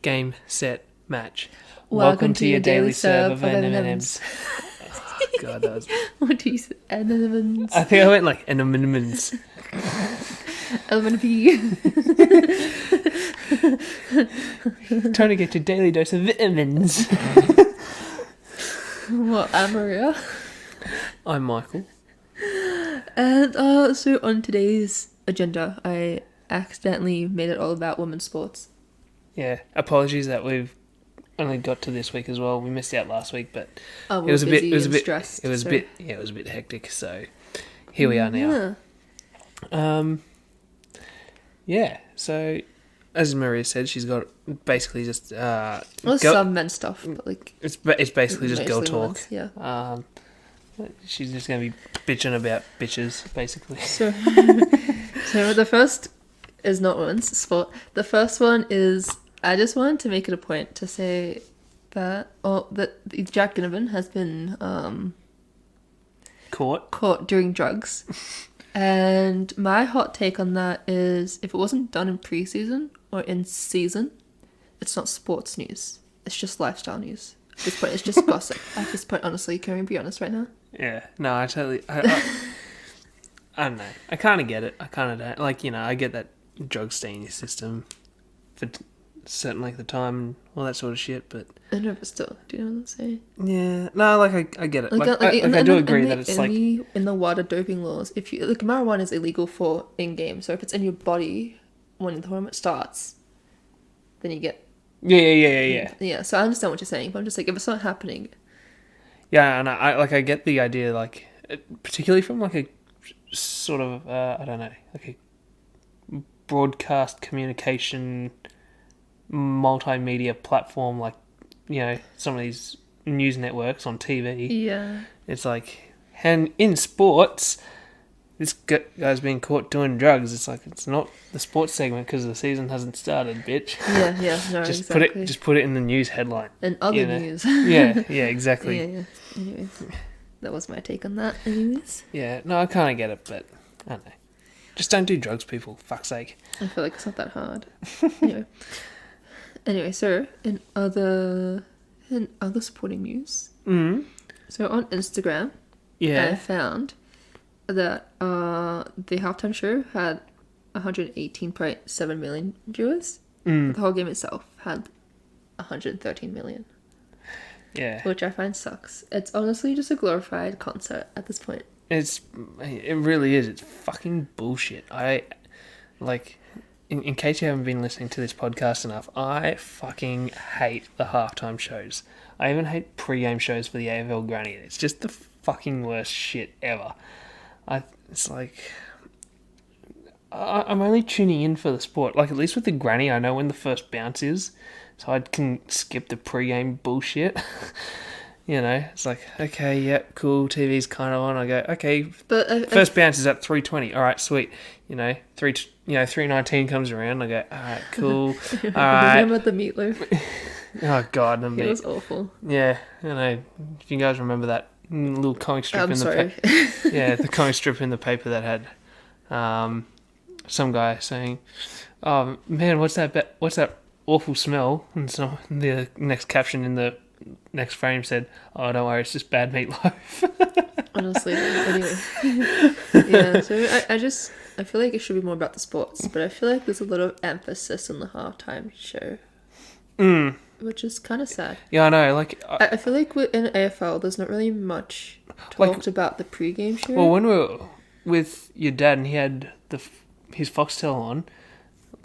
game, set, match. Welcome to your daily serve of M&Ms. Oh, God, that was... What do you say? M&Ms. I think I went like M&Ms. L&P. Trying to get your daily dose of vitamins. Well, I'm Maria. I'm Michael. And so on today's agenda, I accidentally made it all about women's sports. Yeah, apologies that we've only got to this week as well. We missed out last week, but Oh, it was a bit stressed. It was a bit hectic. So here we are now. Yeah. So as Maria said, she's got basically just Some men's stuff, but like it's basically just girl talk. Women's, yeah. She's just gonna be bitching about bitches, basically. So the first is not women's sport. The first one is, I just wanted to make it a point to say that Jack Ginnivan has been caught doing drugs. And my hot take on that is, if it wasn't done in pre-season or in season, it's not sports news. It's just lifestyle news. At this point, it's just gossip. At this point, honestly, can we be honest right now? Yeah, no, I totally... I don't know. I kind of get it. I kind of don't. Like, I get that drugs stay in your system for certain length of time and all that sort of shit, but... I know, but still, do you know what I'm saying? Yeah, no, like, I get it. I do agree that it's like... In the WADA doping laws, if you... Like, marijuana is illegal for in-game, so if it's in your body when the tournament starts, then you get... Yeah. Yeah, so I understand what you're saying, but I'm just like, if it's not happening... Yeah, and I get the idea, like, particularly from, like, a sort of, I don't know, like a broadcast communication multimedia platform, like, some of these news networks on TV. Yeah. It's like, and in sports, this guy's being caught doing drugs. It's like, it's not the sports segment because the season hasn't started, bitch. Yeah, no, exactly. Put it in the news headline. And other news. Yeah, exactly. Yeah. Anyways, that was my take on that. Anyways. Yeah, no, I kind of get it, but I don't know. Just don't do drugs, people. Fuck's sake. I feel like it's not that hard. Anyway, so in other sporting news. Mm. So on Instagram, I found that the halftime show had 118.7 million viewers. The whole game itself had 113 million. Yeah. Which I find sucks. It's honestly just a glorified concert at this point. It really is. It's fucking bullshit. In case you haven't been listening to this podcast enough, I fucking hate the halftime shows. I even hate pre-game shows for the AFL Granny. It's just the fucking worst shit ever. It's like... I'm only tuning in for the sport. Like, at least with the Granny, I know when the first bounce is, so I can skip the pre-game bullshit. It's like, okay, yep, cool, TV's kind of on. I go, okay, but first bounce is at 3:20. All right, sweet. 3:19 comes around. I go, all right, cool. All right. Remember the meatloaf? Oh God, the meat. It was awful. Yeah, if you guys remember that little comic strip the comic strip in the paper that had some guy saying, "Oh man, what's that awful smell?" And so the next caption in the next frame said, "Oh, don't worry, it's just bad meatloaf." Honestly, anyway. Yeah, so I feel like it should be more about the sports, but I feel like there's a lot of emphasis on the halftime show. Which is kind of sad. Yeah, I know. Like, I feel like in AFL, there's not really much talked about the pre-game show. Well, when we were with your dad and he had his Foxtel on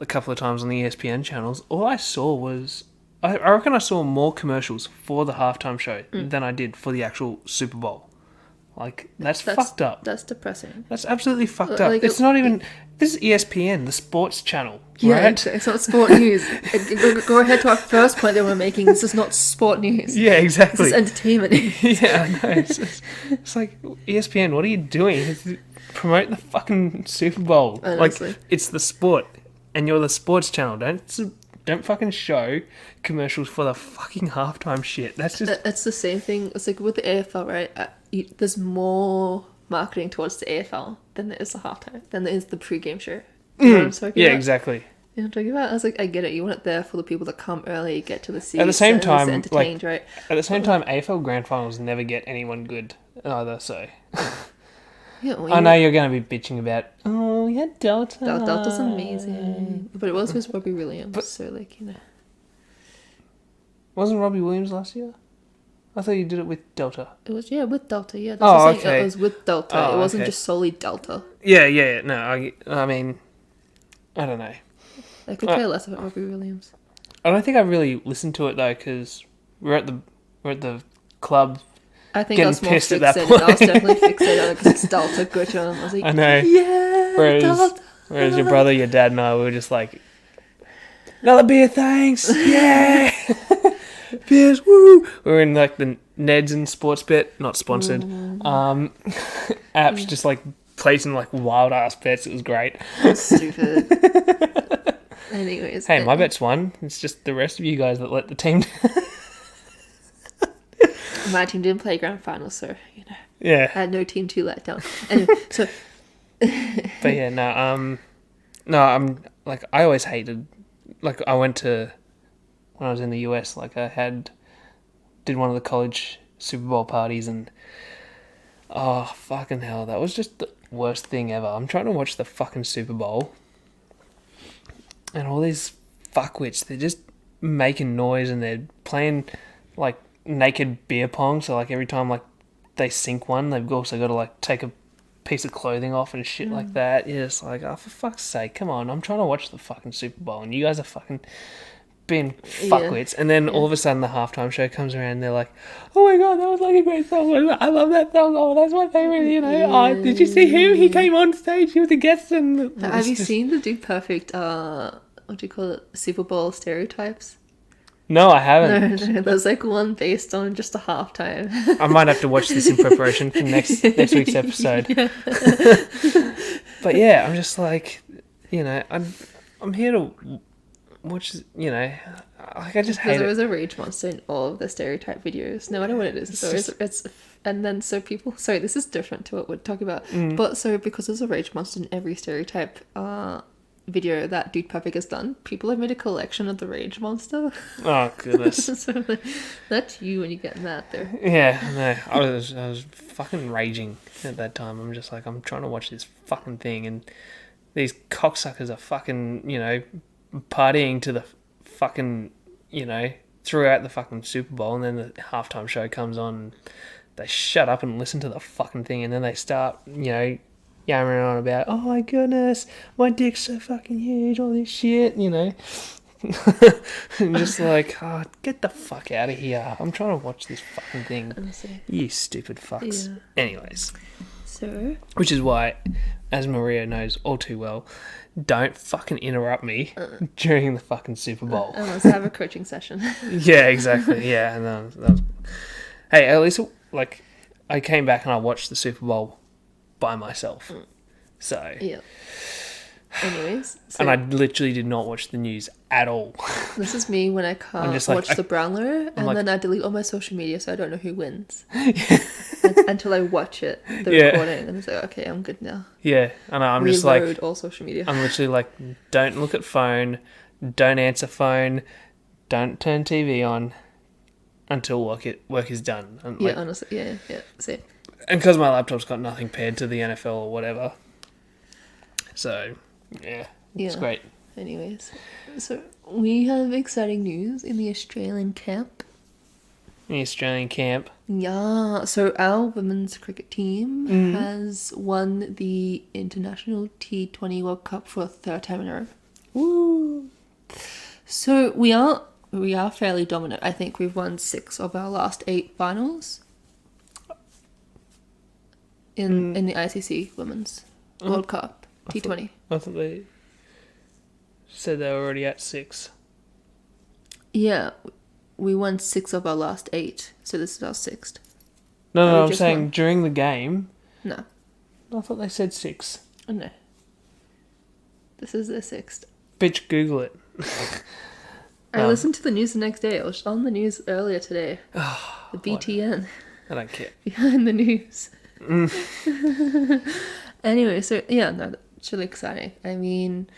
a couple of times on the ESPN channels, all I saw was... I reckon I saw more commercials for the halftime show than I did for the actual Super Bowl. Like, that's fucked up. That's depressing. That's absolutely fucked up. It's not even... This is ESPN, the sports channel, yeah, right? It's not sport news. Go ahead to our first point that we're making. This is not sport news. Yeah, exactly. This is entertainment news. Yeah, I know. It's like, ESPN, what are you doing? Promote the fucking Super Bowl. Honestly. Like, it's the sport, and you're the sports channel. Don't fucking show commercials for the fucking halftime shit. That's just... It's the same thing. It's like with the AFL, right? There's more marketing towards the AFL than there is the halftime, than there is the pre-game show. You know what I'm talking about? Exactly. You know what I'm talking about? I was like, I get it. You want it there for the people that come early, get to the seats. At the same time, entertained, right? At the same time, AFL Grand Finals never get anyone good either. So Yeah, well, I know you're going to be bitching about. Oh, yeah, Delta. Delta's amazing, but it was with Robbie Williams. So like, you know, wasn't Robbie Williams last year? I thought you did it with Delta. it was with Delta. Yeah, Okay. It was with Delta. Oh, it wasn't okay. just solely Delta. Yeah. No, I mean, I don't know. I could care less about Robbie Williams. I don't think I really listened to it though, because we're at the club. I think I was more pissed at that fixated. point. I was definitely fixated on it because it's Delta. Good on. I was like, I know. Yeah, Delta. Whereas your brother, your dad, and I we were just like, another beer, thanks. Yeah. Beers, woo. We were in like the Neds and Sportsbet, not sponsored. Apps just like placing like wild ass bets. It was great. Stupid. Anyways. Hey, my bet's won. It's just the rest of you guys that let the team. My team didn't play grand final, so you know. Yeah. I had no team to let down. Anyway, so. But yeah, no, I'm like, I always hated, like, I went to, when I was in the US, like, did one of the college Super Bowl parties, and oh, fucking hell, that was just the worst thing ever. I'm trying to watch the fucking Super Bowl, and all these fuckwits, they're just making noise, and they're playing, like, naked beer pong, so, like, every time, like, they sink one, they've also got to, like, take a piece of clothing off and shit like that. You're just like, oh, for fuck's sake, come on, I'm trying to watch the fucking Super Bowl, and you guys are fucking being fuckwits. And then all of a sudden the halftime show comes around and they're like, oh my god, that was like a great song, I love that song, oh, that's my favourite, you know. Oh, did you see him? He came on stage, he was a guest. And Have you seen the Dude Perfect, what do you call it, Super Bowl stereotypes? No, I haven't. No, there's like one based on just a halftime. I might have to watch this in preparation for next week's episode. Yeah. But yeah, I'm just like, you know, I'm here to watch, you know, like, I just hate it. There was a rage monster in all of the stereotype videos, no matter what it is. So it's and then so people, sorry, this is different to what we're talking about, but so because there's a rage monster in every stereotype video that Dude Perfect has done, people have made a collection of the rage monster. Oh goodness. So like, that's you when you get mad there. Yeah, no, I was fucking raging at that time. I'm just like, I'm trying to watch this fucking thing, and these cocksuckers are fucking, you know, partying to the fucking, you know, throughout the fucking Super Bowl, and then the halftime show comes on, and they shut up and listen to the fucking thing, and then they start, you know, yammering on about, oh my goodness, my dick's so fucking huge, all this shit, you know. And just like, oh, get the fuck out of here. I'm trying to watch this fucking thing. Honestly. You stupid fucks. Yeah. Anyways. So? Which is why, as Maria knows all too well, don't fucking interrupt me during the fucking Super Bowl. Unless I have a coaching session. Yeah, exactly. Yeah, and that was... Hey, at least, like, I came back and I watched the Super Bowl by myself. So... Yeah. Anyways. So and I literally did not watch the news at all. This is me when I can't just like, watch the Brownlow, and like, then I delete all my social media so I don't know who wins. Until I watch it, the recording, and it's like, okay, I'm good now. Yeah, and I'm Reload just like... all social media. I'm literally like, don't look at phone, don't answer phone, don't turn TV on until work is done. And Yeah, like, honestly, yeah, same. and because my laptop's got nothing paired to the NFL or whatever. So, yeah, it's great. Anyways, so we have exciting news in the Australian camp. The Australian camp. Yeah, so our women's cricket team has won the International T20 World Cup for a third time in a row. Woo! So we are fairly dominant. I think we've won 6 of our last 8 finals in the ICC Women's World Cup T20. I thought they said they were already at 6. Yeah, we won 6 of our last 8, so this is our 6th. No, I'm saying during the game. No. I thought they said 6. Oh, no. This is their 6th. Bitch, Google it. I listened to the news the next day. It was on the news earlier today. The BTN. I don't care. Behind the news. Anyway, so yeah, no, it's really exciting. I mean,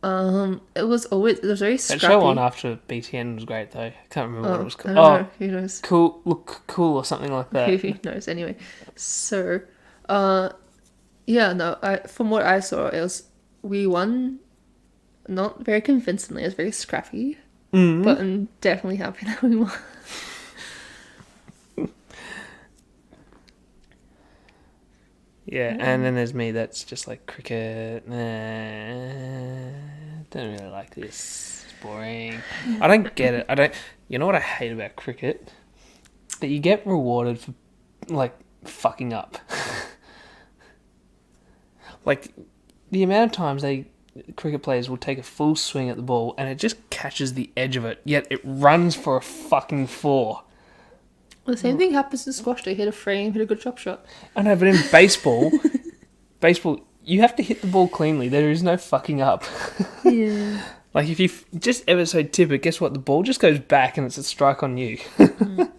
It was very That scrappy. show on after BTN was great though. I can't remember what it was called. I don't know. Who knows? Cool or something like that. Who knows? Anyway, so, from what I saw, we won, not very convincingly. It was very scrappy, but I'm definitely happy that we won. Yeah, and then there's me that's just like cricket. Nah, don't really like this. It's boring. I don't get it. You know what I hate about cricket? That you get rewarded for like fucking up. Like the amount of times cricket players will take a full swing at the ball and it just catches the edge of it, yet it runs for a fucking four. Well, the same thing happens in squash. They hit a frame, hit a good chop shot. I know, but in baseball, you have to hit the ball cleanly. There is no fucking up. Yeah. Like if you just ever so tip it, guess what? The ball just goes back and it's a strike on you. And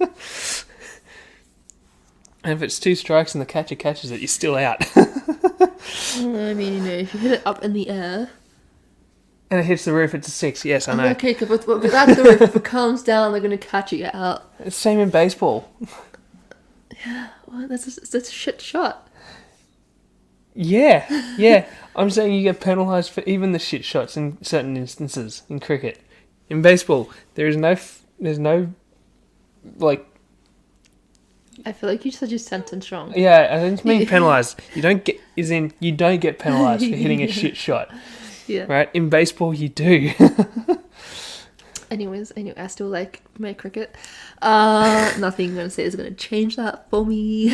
if it's 2 strikes and the catcher catches it, you're still out. I mean, if you hit it up in the air. And it hits the roof, it's a 6. Yes, I know. Okay, but that's the roof. If it comes down, they're going to catch it out. It's same in baseball. Yeah, well, that's a shit shot. Yeah. I'm saying you get penalised for even the shit shots in certain instances in cricket. In baseball, there's no, like... I feel like you said your sentence wrong. Yeah, I didn't mean penalised. You don't get penalised for hitting a shit shot. Yeah. Right? In baseball, you do. Anyway, I still like my cricket. Nothing I'm going to say is going to change that for me.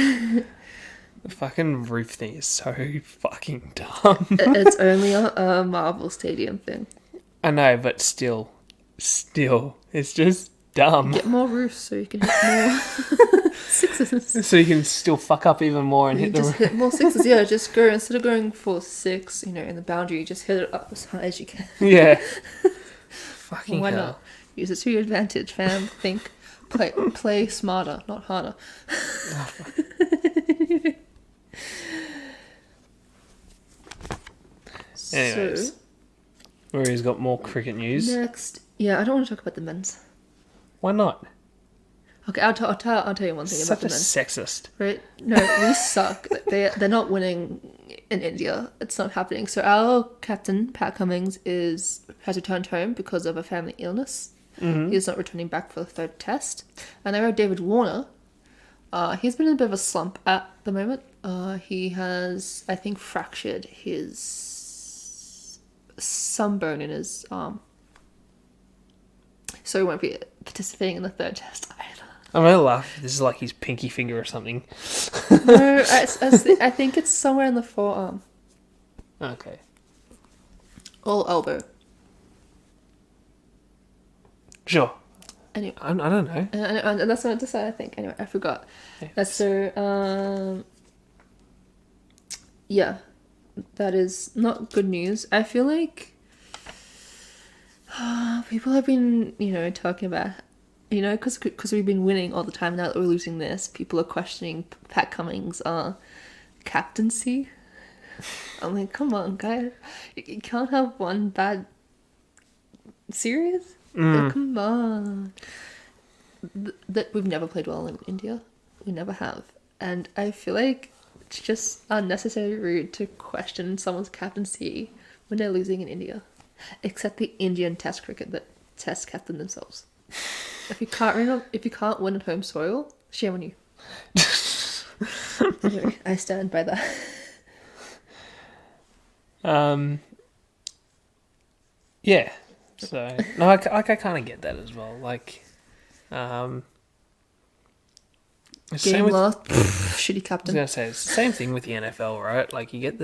The fucking roof thing is so fucking dumb. It's only a Marvel Stadium thing. I know, but still, it's just dumb. Get more roofs so you can hit more sixes. So you can still fuck up even more and hit the roof. Hit more sixes, yeah. Just go, instead of going for 6, in the boundary, just hit it up as high as you can. Yeah. Fucking Why hell. not? Use it to your advantage, fam. Think. Play smarter, not harder. Anyways. So, Maria's got more cricket news. next. Yeah, I don't want to talk about the men's. Why not? Okay, I'll tell you one thing Such about the a men's. sexist. Right? No, we suck. They're not winning in India. It's not happening. So our captain, Pat Cummins, has returned home because of a family illness. Mm-hmm. He's not returning back for the 3rd test. And I wrote David Warner. He's been in a bit of a slump at the moment. He has, I think, fractured his sunburn in his arm. So he won't be participating in the 3rd test either. I'm gonna laugh. This is like his pinky finger or something. No, I think it's somewhere in the forearm. Okay. Or elbow. Sure. Anyway. I don't know. And that's what I think. Anyway, I forgot. Yeah. So, yeah. That is not good news. I feel like people have been, talking about, because we've been winning all the time. Now that we're losing this, people are questioning Pat Cummins' captaincy. I'm like, come on, guys. You can't have one bad series. Oh, come on. That we've never played well in India. We never have. And I feel like it's just unnecessarily rude to question someone's captaincy when they're losing in India. Except the Indian Test cricket that Test captain themselves. If you can't win at home soil, shame on you. Anyway, I stand by that. Yeah. So no, I kind of get that as well. Like, Game lost. Shitty I captain. was gonna say it's the same thing with the NFL, right? Like you get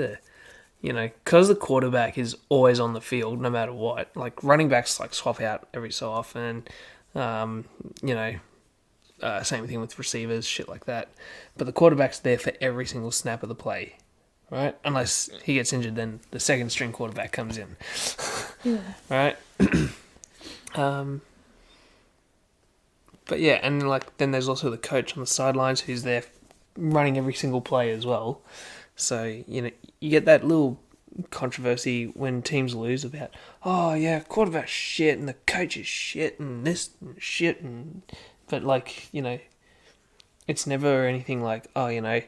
because the quarterback is always on the field no matter what. Like running backs like swap out every so often. Same thing with receivers, shit like that. But the quarterback's there for every single snap of the play, right? Unless he gets injured, then the second string quarterback comes in. Yeah. Right? But yeah, and then there's also the coach on the sidelines who's there running every single play as well. So, you get that little controversy when teams lose about, oh yeah, quarterback shit and the coach is shit and this and shit but like, you know, it's never anything like, oh, you know,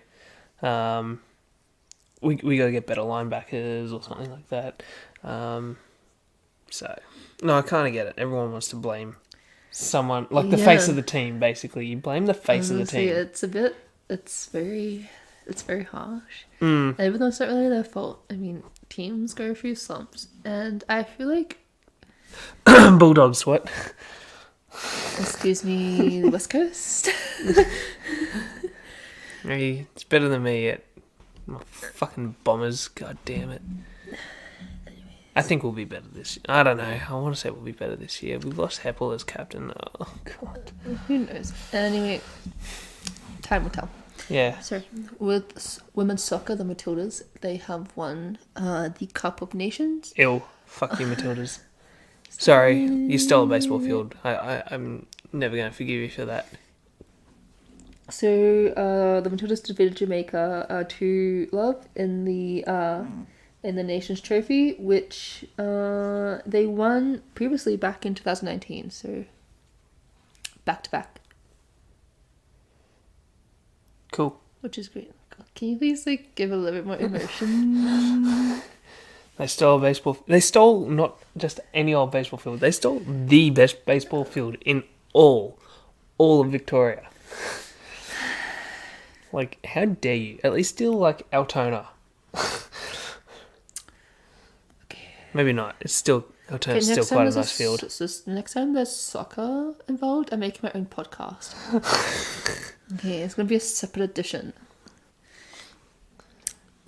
we gotta get better linebackers or something like that. So no, I kind of get it. Everyone wants to blame someone, like the face of the team. Basically, you blame the face of the team. It's very harsh. Even though it's not really their fault. I mean, teams go through slumps, and I feel like Bulldogs, what? Excuse me, the West Coast. Hey, it's better than me yet. My fucking Bombers, god damn it. I think we'll be better this year. I don't know. I want to say we'll be better this year. We've lost Heppel as captain. Oh, God. Who knows? Anyway, time will tell. Yeah. So, with women's soccer, the Matildas, they have won the Cup of Nations. Ew. Fuck you, Matildas. Sorry, you stole a baseball field. I'm never going to forgive you for that. So, the Matildas defeated Jamaica 2-0 in the Nations Trophy, which they won previously back in 2019. So, back to back. Cool. Which is great. Can you please give a little bit more emotion? They stole a baseball. They stole not just any old baseball field. They stole the best baseball field in all of Victoria. Like, how dare you? At least steal Altona. Okay. Maybe not. It's still Altona's still quite a nice field. So next time there's soccer involved, I'm making my own podcast. Okay, it's gonna be a separate edition.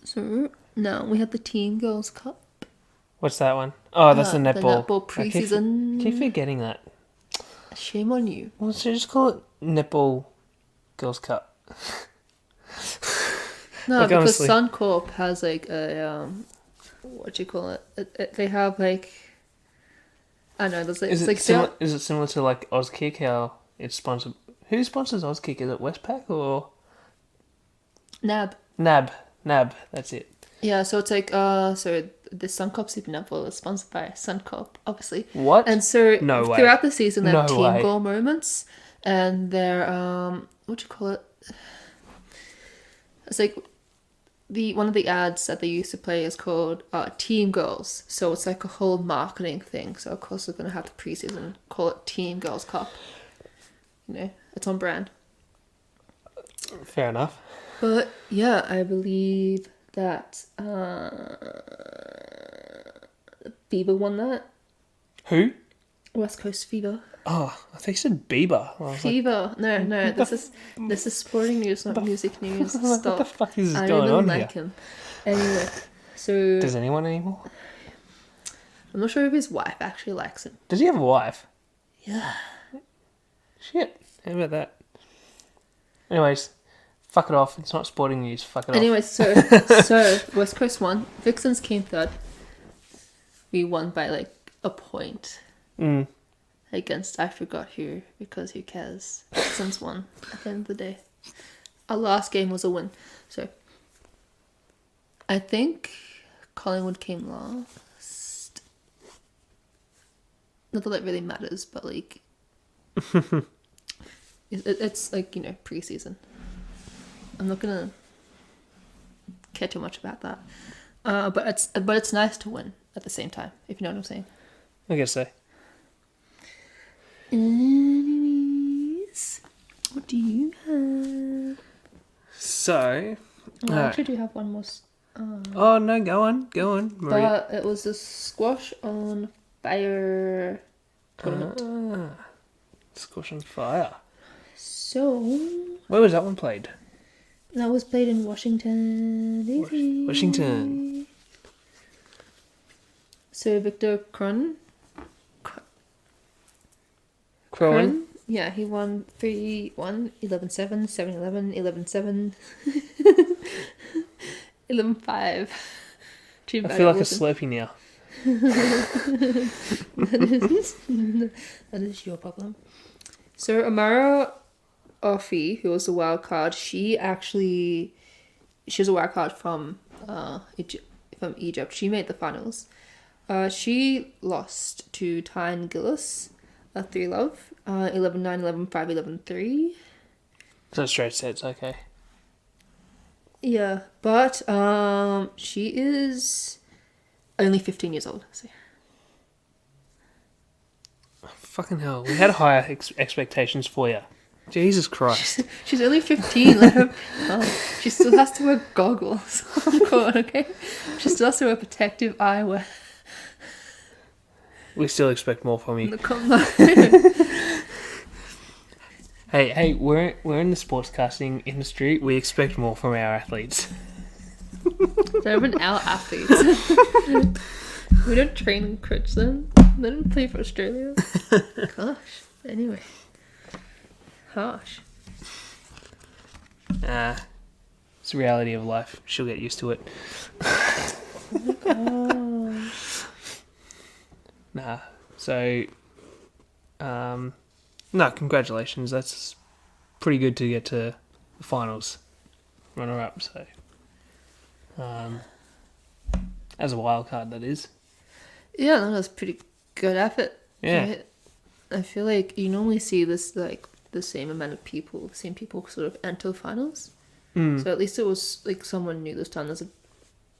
So now we have the Teen Girls Cup. What's that one? Oh, that's the netball. The netball preseason. I keep forgetting that. Shame on you. Well, so just call it Netball Girls Cup. No, because Suncorp has a what do you call it? They have I don't know. There's is it similar to Auskick? How it's sponsored? Who sponsors Auskick? Is it Westpac or NAB? NAB. That's it. Yeah, so it's so the Suncorp Super Netball is sponsored by Suncorp, obviously. What? And so no way. Throughout the season, they have team way. goal moments, and they're what do you call it? It's one of the ads that they used to play is called Team Girls. So it's like a whole marketing thing. So of course they're gonna have the preseason call it Team Girls Cup. You know, it's on brand. Fair enough. But yeah, I believe that Fever won that. Who? West Coast Fever. Oh, I think you said Bieber. Fever. No. This is sporting news, not music news. Stop. What the fuck is going on here? I don't even like him. Anyway, so does anyone anymore? I'm not sure if his wife actually likes him. Does he have a wife? Yeah. Shit. How about that? Anyways, fuck it off. It's not sporting news. Fuck it off. Anyways, so West Coast won. Vixens came third. We won by a point. Against I forgot who, because who cares? Vixens won at the end of the day. Our last game was a win. So I think Collingwood came last. Not that it really matters, but it's preseason. I'm not gonna care too much about that. But it's nice to win at the same time, if you know what I'm saying. I guess so. Anyways, what do you have? So, I actually do have one more. Oh no, go on, Maria. But it was a squash on fire tournament. Squash on fire. So, where was that one played? That was played in Washington, D.C. Washington. So Victor Crone. Crone? Yeah, he won 3-1, 11-7, 7-11, 11-7, 11-5. I feel like a Slurpee now. That is your problem. So Amara Offie, who was a wild card, she was a wild card from from Egypt. She made the finals. She lost to Tyne Gillis, 3-love, 11-9, 11-5, 11-3. So straight sets, okay. Yeah, but she is only 15 years old. So. Fucking hell, we had higher expectations for you. Jesus Christ. She's only 15. Let her. She still has to wear goggles. Oh God, okay. She still has to wear protective eyewear. We still expect more from you. Hey, we're in the sportscasting industry. We expect more from our athletes. They're even our athletes. We don't train and coach them. They don't play for Australia. Gosh. Anyway. Harsh. It's the reality of life. She'll get used to it. Oh my gosh. Nah. So, no, congratulations. That's pretty good to get to the finals. Runner up, so. As a wild card, that is. Yeah, that was pretty good effort. Yeah. Right? I feel like you normally see this, like, the same amount of people, the same people sort of enter finals. So at least it was, like, someone new this time. There's an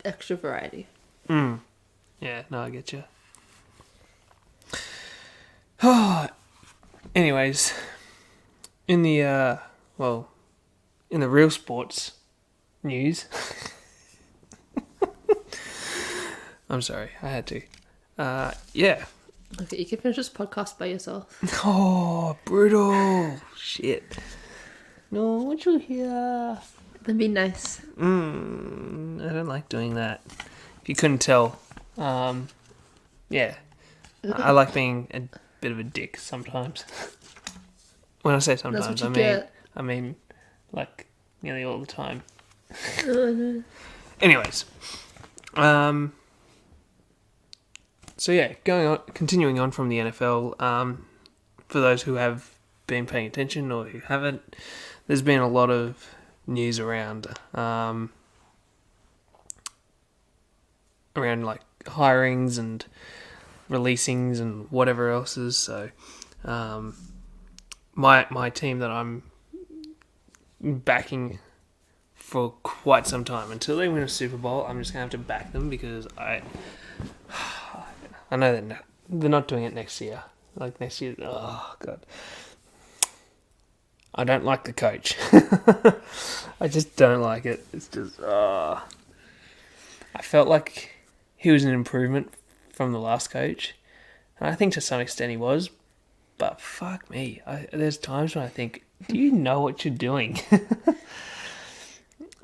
extra variety. Yeah, no, I get you. Oh, anyways, in the in the real sports news, I'm sorry, I had to. Yeah. Okay, you can finish this podcast by yourself. Oh, brutal shit. No, I want you here. That'd be nice. I don't like doing that. If you couldn't tell, yeah, I like being a bit of a dick sometimes. When I say sometimes, I mean, like nearly all the time. Anyways, so yeah, continuing on from the NFL. For those who have been paying attention or who haven't, there's been a lot of news around like hirings and releasings and whatever else is. So my team that I'm backing for quite some time until they win a Super Bowl, I'm just gonna have to back them because I know they're not doing it next year. Like next year, oh god, I don't like the coach. I just don't like it. It's just I felt like he was an improvement from the last coach, and I think to some extent he was. But fuck me, there's times when I think, do you know what you're doing?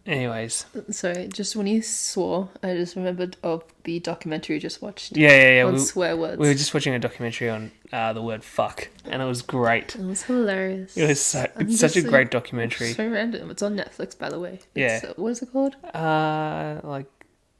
Anyways. Sorry, just when you swore, I just remembered of the documentary you just watched. Yeah. On swear words. We were just watching a documentary on the word fuck, and it was great. It was hilarious. It's such a great documentary. So random. It's on Netflix, by the way. Yeah. What is it called? Like...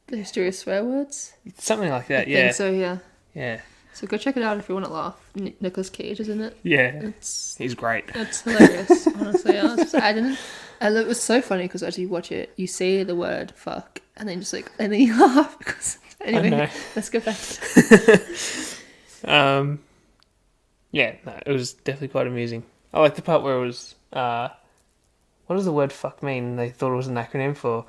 The History of Swear Words? Something like that, I think so, yeah. Yeah. So go check it out if you want to laugh. Nicolas Cage is in it. Yeah. He's great. It's hilarious, honestly. It was so funny because as you watch it, you say the word fuck and then and then you laugh because anyway, let's go back. Yeah, no, it was definitely quite amusing. I like the part where it was what does the word fuck mean? They thought it was an acronym for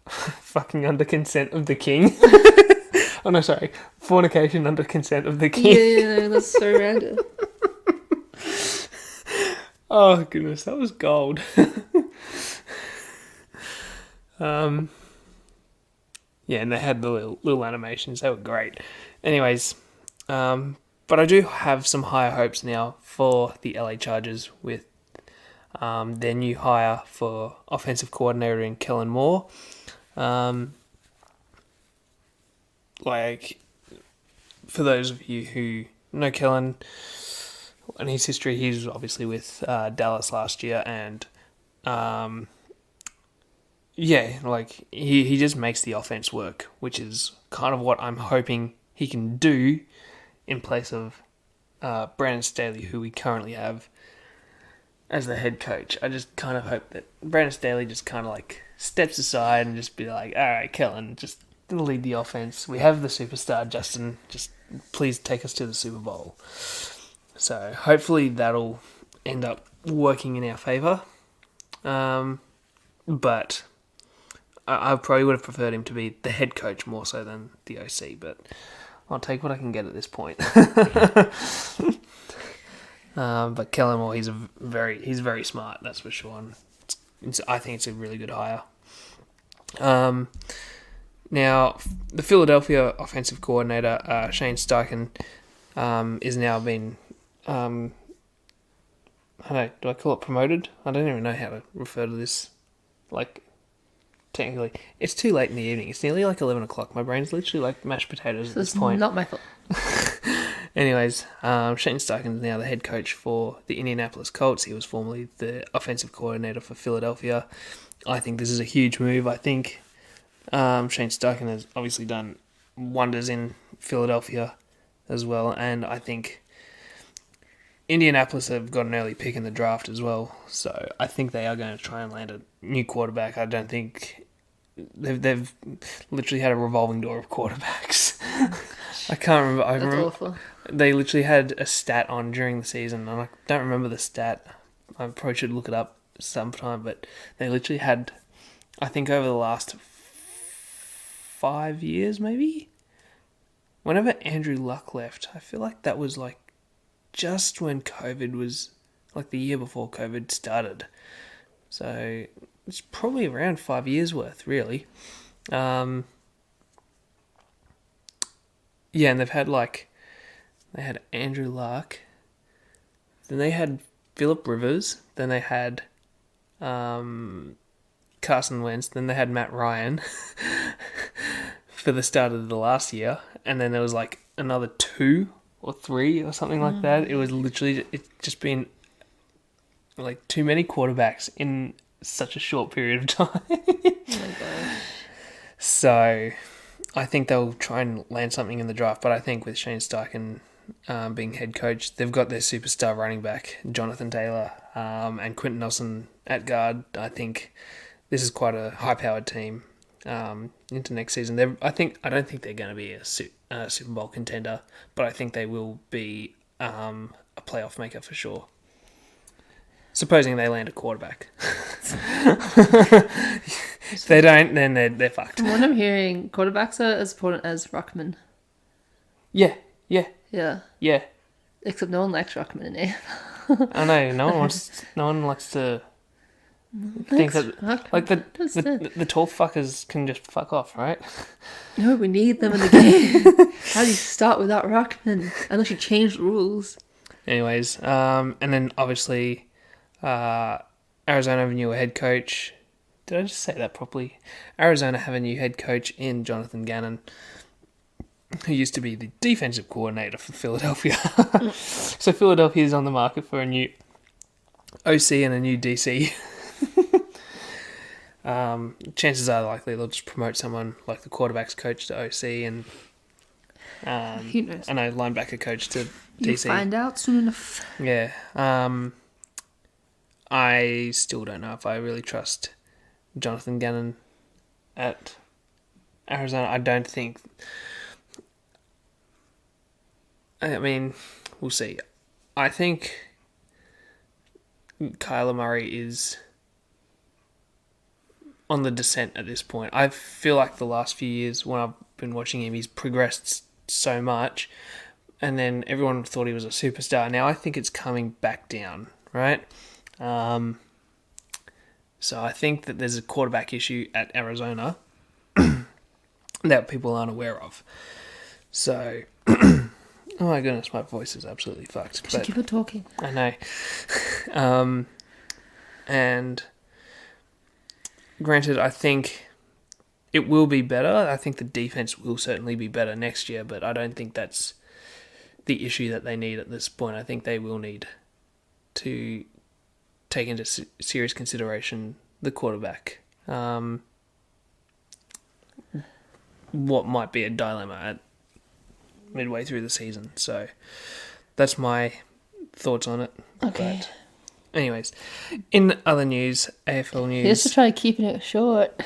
fucking under consent of the king. Oh no, sorry. Fornication under consent of the king. Yeah, that's so random. Oh goodness, that was gold. Yeah, and they had the little animations. They were great. Anyways, but I do have some higher hopes now for the LA Chargers with their new hire for offensive coordinator in Kellen Moore. Like, for those of you who know Kellen and his history, he's obviously with Dallas last year, and yeah, like he just makes the offense work, which is kind of what I'm hoping he can do in place of Brandon Staley, who we currently have as the head coach. I just kind of hope that Brandon Staley just kind of like steps aside and just be like, all right, Kellen, just lead the offense. We have the superstar, Justin. Just please take us to the Super Bowl. So hopefully that'll end up working in our favour. But I probably would have preferred him to be the head coach more so than the OC, but I'll take what I can get at this point. But Kellen Moore, he's very smart, that's for sure. And I think it's a really good hire. Now, the Philadelphia offensive coordinator, Shane Steichen, is now been, I don't know, do I call it promoted? I don't even know how to refer to this, like, technically. It's too late in the evening. It's nearly like 11 o'clock. My brain's literally like mashed potatoes at this point. Not my fault. Anyways, Shane Steichen is now the head coach for the Indianapolis Colts. He was formerly the offensive coordinator for Philadelphia. I think this is a huge move. I think Shane Steichen has obviously done wonders in Philadelphia as well, and I think Indianapolis have got an early pick in the draft as well, so I think they are going to try and land a new quarterback. I don't think they've literally had a revolving door of quarterbacks. I can't remember. That's awful. They literally had a stat on during the season, and I don't remember the stat. I probably should look it up sometime, but they literally had, I think over the last 5 years maybe, whenever Andrew Luck left, I feel like that was like just when COVID was, like the year before COVID started. So it's probably around 5 years worth, really. Yeah, and they had Andrew Luck, then they had Phillip Rivers, then they had Carson Wentz, then they had Matt Ryan for the start of the last year, and then there was like another 2 or 3 or something like that. It was literally, it's just been like too many quarterbacks in such a short period of time. Oh my gosh. So I think they'll try and land something in the draft, but I think with Shane Steichen being head coach, they've got their superstar running back, Jonathan Taylor, and Quentin Nelson at guard. I think this is quite a high-powered team into next season. I don't think they're going to be a Super Bowl contender, but I think they will be a playoff maker for sure. Supposing they land a quarterback. If they don't, then they're fucked. From what I'm hearing, quarterbacks are as important as ruckman. Yeah. Yeah. Except no one likes ruckman in here. I know. No one likes to think that like the tall fuckers can just fuck off, right? No, we need them in the game. How do you start without ruckman? Unless you change the rules. Anyways, and then obviously, Arizona have a new head coach. Did I just say that properly? Arizona have a new head coach in Jonathan Gannon, who used to be the defensive coordinator for Philadelphia. So Philadelphia is on the market for a new OC and a new DC. Chances are likely they'll just promote someone like the quarterback's coach to OC and Who knows? and a linebacker coach to DC. You find out soon enough. Yeah. I still don't know if I really trust Jonathan Gannon at Arizona. I don't think. I mean, we'll see. I think Kyler Murray is on the descent at this point. I feel like the last few years when I've been watching him, he's progressed so much, and then everyone thought he was a superstar. Now I think it's coming back down, right? So I think that there's a quarterback issue at Arizona that people aren't aware of. So, oh my goodness, my voice is absolutely fucked. Just keep it talking. I know. And granted, I think it will be better. I think the defense will certainly be better next year, but I don't think that's the issue that they need at this point. I think they will need to take into serious consideration the quarterback. What might be a dilemma at midway through the season. So that's my thoughts on it. Okay. But anyways, in other news, AFL news. Here's to try keeping it short.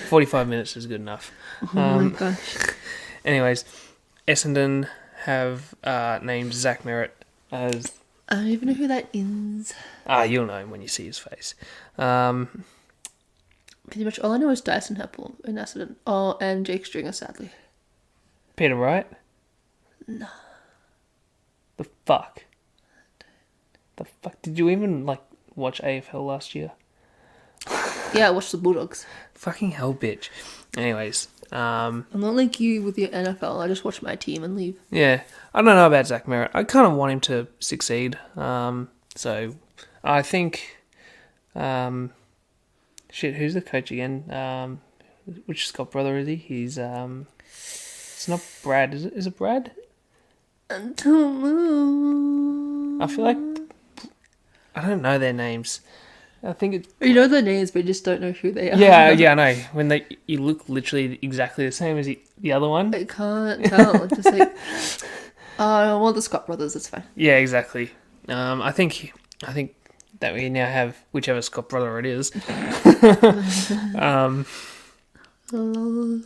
45 minutes is good enough. Oh my gosh. Anyways, Essendon have named Zach Merritt as... I don't even know who that is. You'll know him when you see his face. Pretty much all I know is Dyson Heppel in Essendon. Oh, and Jake Stringer, sadly. Peter Wright? No. The fuck? The fuck? Did you even, watch AFL last year? Yeah, I watched the Bulldogs. Fucking hell, bitch. Anyways, I'm not like you with your NFL. I just watch my team and leave. yeah, I don't know about Zach Merritt. I kind of want him to succeed. So I think, who's the coach again? Which Scott brother is he? He's it's not Brad. Is it Brad? I don't know. I feel like I don't know their names. I think it's... You know their names, but you just don't know who they are. Yeah, I know. When you look literally exactly the same as the other one. I can't tell. Just like, well, the Scott brothers, it's fine. Yeah, exactly. I think that we now have whichever Scott brother it is.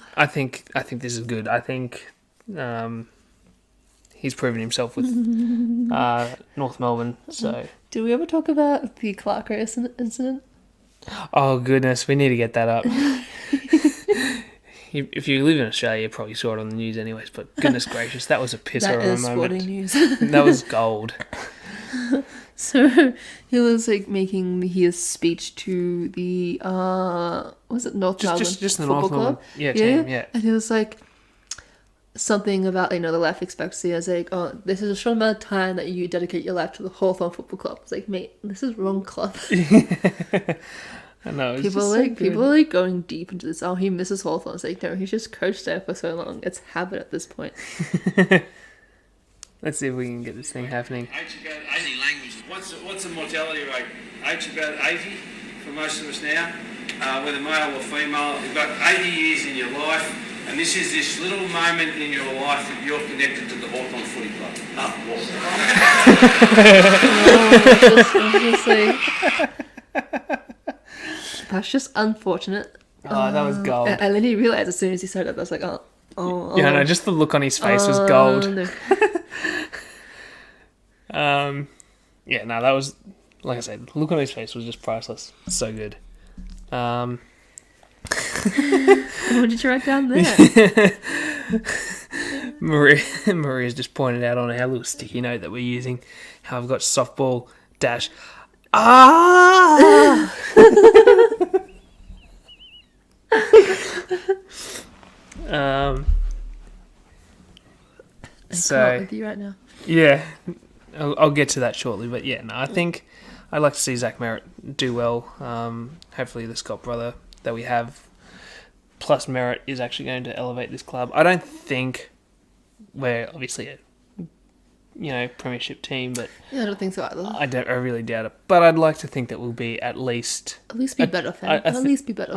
I think this is good. I think he's proven himself with North Melbourne. So, did we ever talk about the Clark race incident? oh goodness, we need to get that up. If you live in Australia, you probably saw it on the news anyways. But goodness gracious, that was a pisser of a moment. That is sporting news. That was gold. So he was making his speech to the was it North Melbourne just the Football North Melbourne Club? team, yeah. And he was like something about the life expectancy. I was like, oh, this is a short amount of time that you dedicate your life to the Hawthorn Football Club. I was like, mate, this is wrong club. I know. People are going deep into this. Oh, he misses Hawthorn. It's like, no, he's just coached there for so long. It's habit at this point. Let's see if we can get this thing happening. Any languages. What's the mortality rate? Age about 80 for most of us now, whether male or female. You've got 80 years in your life, and this is this little moment in your life that you're connected to the Hawthorn Footy Club. That's just unfortunate. Oh, that was gold. And then he realised as soon as he said it, I was like, oh. Yeah, no, just the look on his face was gold. No. Yeah, no, that was, like I said, the look on his face was just priceless. So good. What did you write down there? Maria's just pointed out on our little sticky note that we're using how I've got softball dash. So with you right now. Yeah, I'll get to that shortly, but yeah, no, I think I'd like to see Zach Merritt do well. Hopefully the Scott brother that we have plus Merritt is actually going to elevate this club. I don't think we're obviously a premiership team, but yeah, I don't think so either. I really doubt it. But I'd like to think that we'll be at least be better, fam. At least be better.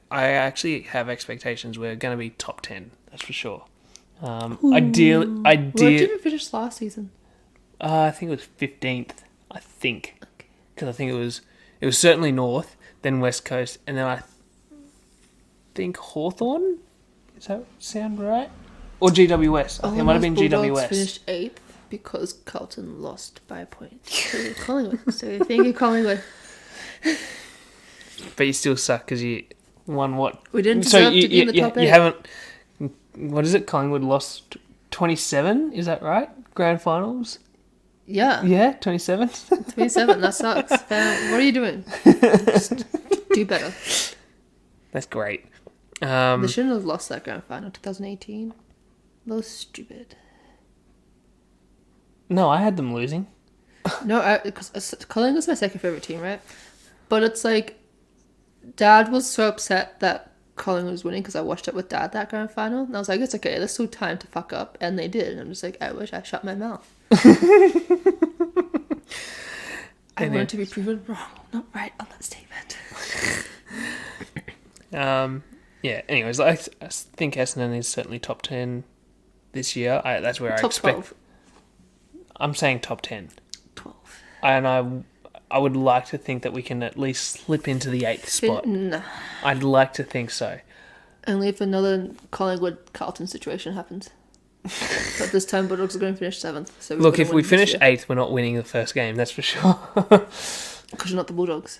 I actually have expectations we're going to be top 10. That's for sure. Ideally, What did we finish last season? I think it was 15th. I think because I think it was certainly North, then West Coast, and then I think Hawthorn. Does that sound right? Or GWS. I think it might have been GWS. Finished 8th because Carlton lost by a point to Collingwood. So thank you, Collingwood. But you still suck because you won what? We didn't deserve to be in the top 8. You haven't. What is it? Collingwood lost 27. Is that right? Grand finals. Yeah. Yeah, 27. 27. That sucks. What are you doing? Just do better. That's great. They shouldn't have lost that grand final 2018. That was stupid. No, I had them losing. No, because Collingwood was my second favourite team, right? But it's like, Dad was so upset that Collingwood was winning because I watched it with Dad, that grand final. And I was like, it's okay, there's still time to fuck up. And they did. And I'm just like, I wish I shut my mouth. I wanted to be proven wrong, not right on that statement. Yeah, anyways, I think Essendon is certainly top 10 this year. That's where I expect... 12. I'm saying top 10. 12. And I would like to think that we can at least slip into the 8th spot. No. I'd like to think so. Only if another Collingwood-Carlton situation happens. But this time, Bulldogs are going to finish 7th. So Look, if we finish 8th, we're not winning the first game, that's for sure. Because you're not the Bulldogs.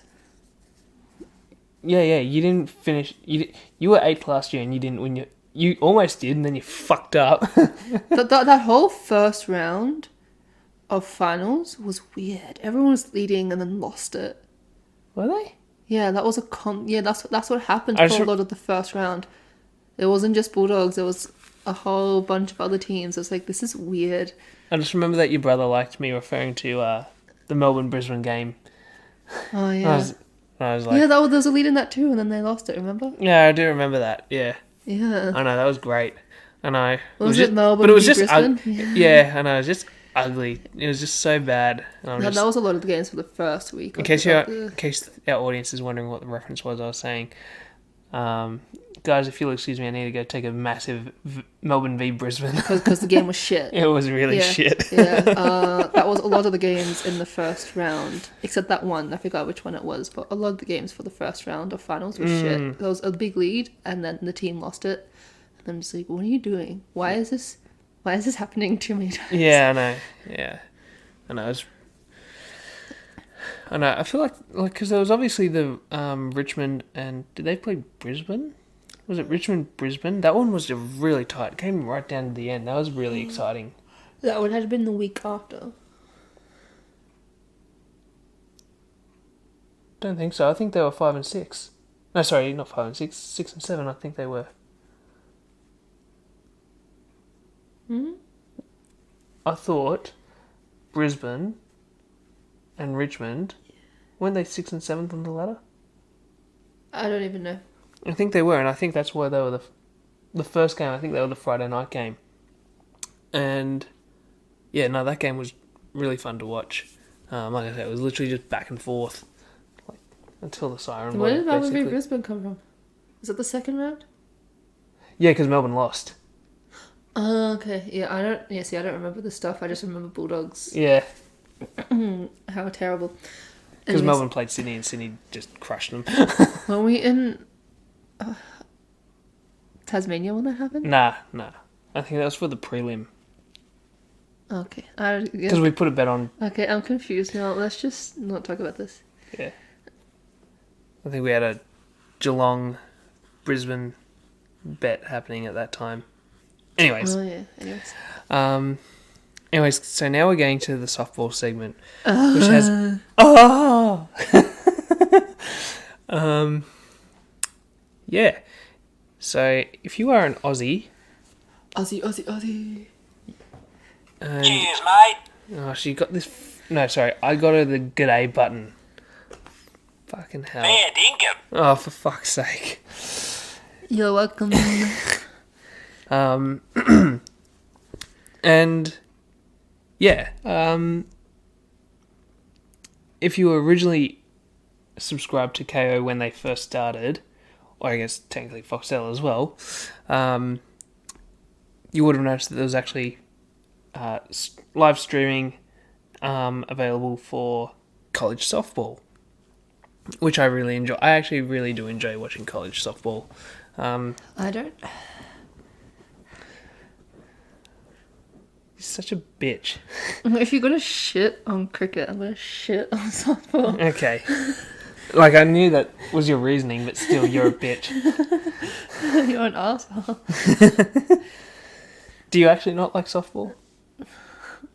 Yeah, you didn't finish... You were 8th last year and you didn't win You almost did, and then you fucked up. that whole first round of finals was weird. Everyone was leading and then lost it. Were they? Yeah, that was that's what happened for a lot of the first round. It wasn't just Bulldogs, it was a whole bunch of other teams. I was like, this is weird. I just remember that your brother liked me referring to the Melbourne-Brisbane game. Oh, yeah. I was like... Yeah, there was a lead in that too, and then they lost it, remember? Yeah, I do remember that, yeah. Yeah. I know, that was great. I know. Was it Melbourne but it was just Brisbane? Yeah, I know, it was just ugly. It was just so bad. That was a lot of the games for the first week. In case our audience is wondering what the reference was, I was saying, guys, if you'll excuse me, I need to go take a massive Melbourne v Brisbane. Because the game was shit. It was really shit. Yeah, that was a lot of the games in the first round, except that one. I forgot which one it was, but a lot of the games for the first round of finals were shit. There was a big lead, and then the team lost it. And I'm just like, what are you doing? Why is this happening too many times? Yeah, I know. Yeah, I know. I know. I feel like because there was obviously the Richmond and did they play Brisbane? Was it Richmond Brisbane? That one was really tight. It came right down to the end. That was really exciting. That would have been the week after. Don't think so. I think they were 5 and 6. No, sorry, not 5 and 6. 6 and 7. I think they were. I thought Brisbane and Richmond, weren't they 6th and 7th on the ladder? I don't even know. I think they were, and I think that's why they were the first game. I think they were the Friday night game. And yeah, no, that game was really fun to watch. Like I said, it was literally just back and forth, like until the siren. Where did Melbourne v Brisbane come from? Was it the second round? Yeah, because Melbourne lost. Okay. Yeah, I don't remember the stuff. I just remember Bulldogs. Yeah. How terrible. Because Melbourne played Sydney and Sydney just crushed them. Were we in Tasmania when that happened? Nah. I think that was for the prelim. Okay. Because we put a bet on... Okay, I'm confused now. Let's just not talk about this. Yeah. I think we had a Geelong-Brisbane bet happening at that time. Anyways. Oh, yeah. Anyways, so now we're getting to the softball segment, which has... Oh! Yeah. So, if you are an Aussie... Aussie. Cheers, mate. Oh, she got this... No, sorry. I got her the g'day button. Fucking hell. Fair dinkum. Oh, for fuck's sake. You're welcome. And... Yeah. If you were originally subscribed to KO when they first started, or I guess technically Foxtel as well, you would have noticed that there was actually live streaming available for college softball, which I really enjoy. I actually really do enjoy watching college softball. I don't. He's such a bitch. If you're gonna shit on cricket, I'm gonna shit on softball. Okay. Like, I knew that was your reasoning, but still, you're a bitch. You're an asshole. Do you actually not like softball?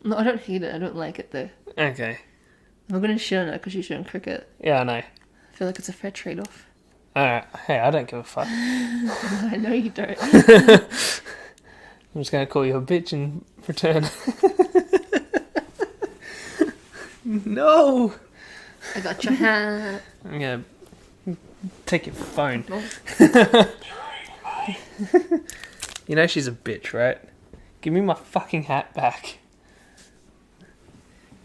No, I don't hate it. I don't like it, though. Okay. I'm gonna shit on it because you shit on cricket. Yeah, I know. I feel like it's a fair trade-off. Alright. Hey, I don't give a fuck. I know you don't. I'm just going to call you a bitch in return. No! I got your hat. I'm going to take your phone. Oh. You know she's a bitch, right? Give me my fucking hat back.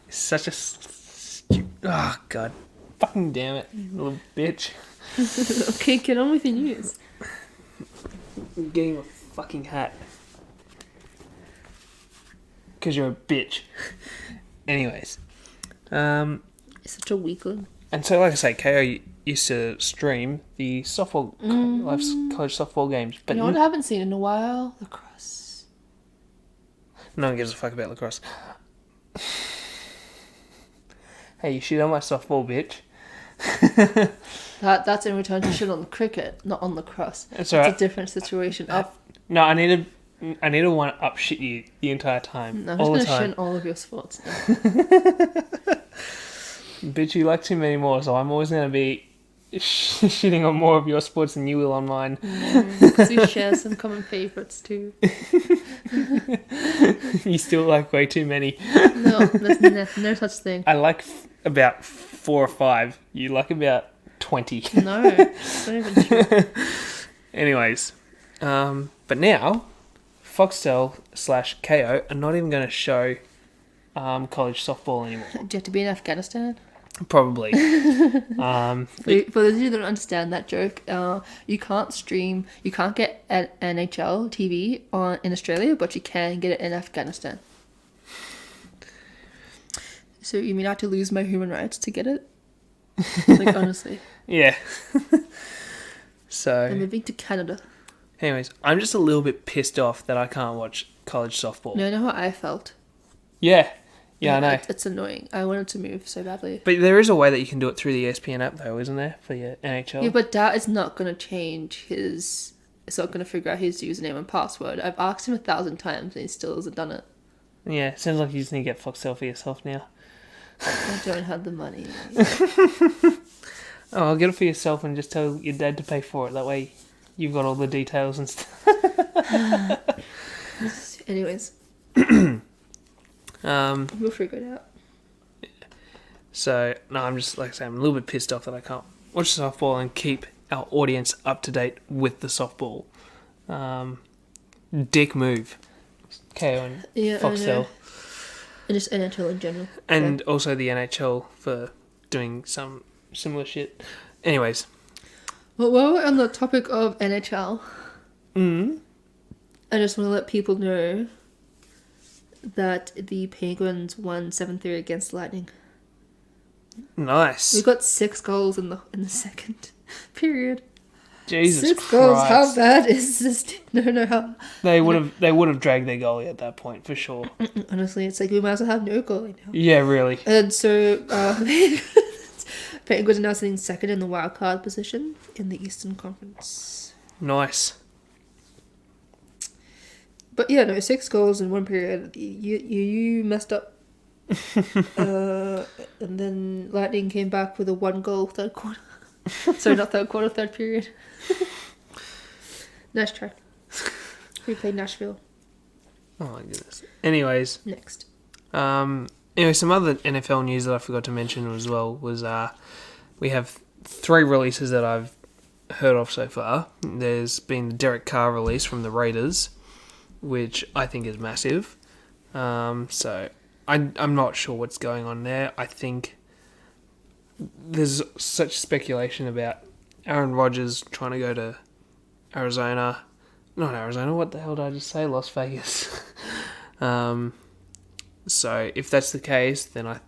Such a oh, God. Fucking damn it, little bitch. Okay, get on with your news. I'm getting my fucking hat. Because you're a bitch. Anyways. He's such a weakling. And so, like I say, KO used to stream the softball, college softball games. But you know what I haven't seen in a while? Lacrosse. No one gives a fuck about lacrosse. Hey, you shit on my softball, bitch. That's in return to shit on the cricket, not on lacrosse. It's a different situation. No, I need to one up shit you the entire time. No, I'm all just the gonna time. shit on all of your sports now. Bitch, you like too many more, so I'm always going to be shitting on more of your sports than you will on mine. Because we share some common favourites too. You still like way too many. No, there's no such thing. I like about 4 or 5. You like about 20. No, it's not even true. Anyways, but now, Foxtel/KO are not even going to show college softball anymore. Do you have to be in Afghanistan? Probably. For those of you that don't understand that joke, you can't get an NHL TV in Australia, but you can get it in Afghanistan. So you mean I have to lose my human rights to get it? Like, honestly. Yeah. I'm So, moving to Canada. anyways, I'm just a little bit pissed off that I can't watch college softball. No, I know how I felt. Yeah, I know. It's annoying. I wanted to move so badly. But there is a way that you can do it through the ESPN app, though, isn't there, for your NHL? Yeah, but Dad is not going to change his... It's not going to figure out his username and password. I've asked him 1,000 times and he still hasn't done it. Yeah, sounds like you just need to get Foxtel for yourself now. I don't have the money. Oh, I'll get it for yourself and just tell your dad to pay for it. That way you've got all the details and stuff. Anyways, we'll figure it out. So, no, I'm just, like I say, I'm a little bit pissed off that I can't watch softball and keep our audience up to date with the softball. Dick move. KO and Yeah, Foxtel. And just NHL in general. And also the NHL for doing some similar shit. Anyways. Well, while we're on the topic of NHL, I just want to let people know that the Penguins won 7-3 against Lightning. Nice. We got 6 goals in the second period. Jesus 6 Christ. goals. How bad is this? No. How... They would have dragged their goalie at that point for sure. Honestly, it's like we might as well have no goalie now. Yeah, really. And so Penguins are now sitting second in the wild card position in the Eastern Conference. Nice. But yeah, no, 6 goals in one period. You messed up. And then Lightning came back with a 1-goal third quarter. Sorry, not third quarter, third period. Nice try. We played Nashville. Oh my goodness. Anyways, Next. anyway, some other NFL news that I forgot to mention as well was we have 3 releases that I've heard of so far. There's been the Derek Carr release from the Raiders, which I think is massive. So I'm not sure what's going on there. I think there's such speculation about Aaron Rodgers trying to go to Arizona. Not Arizona, what the hell did I just say? Las Vegas. So if that's the case, then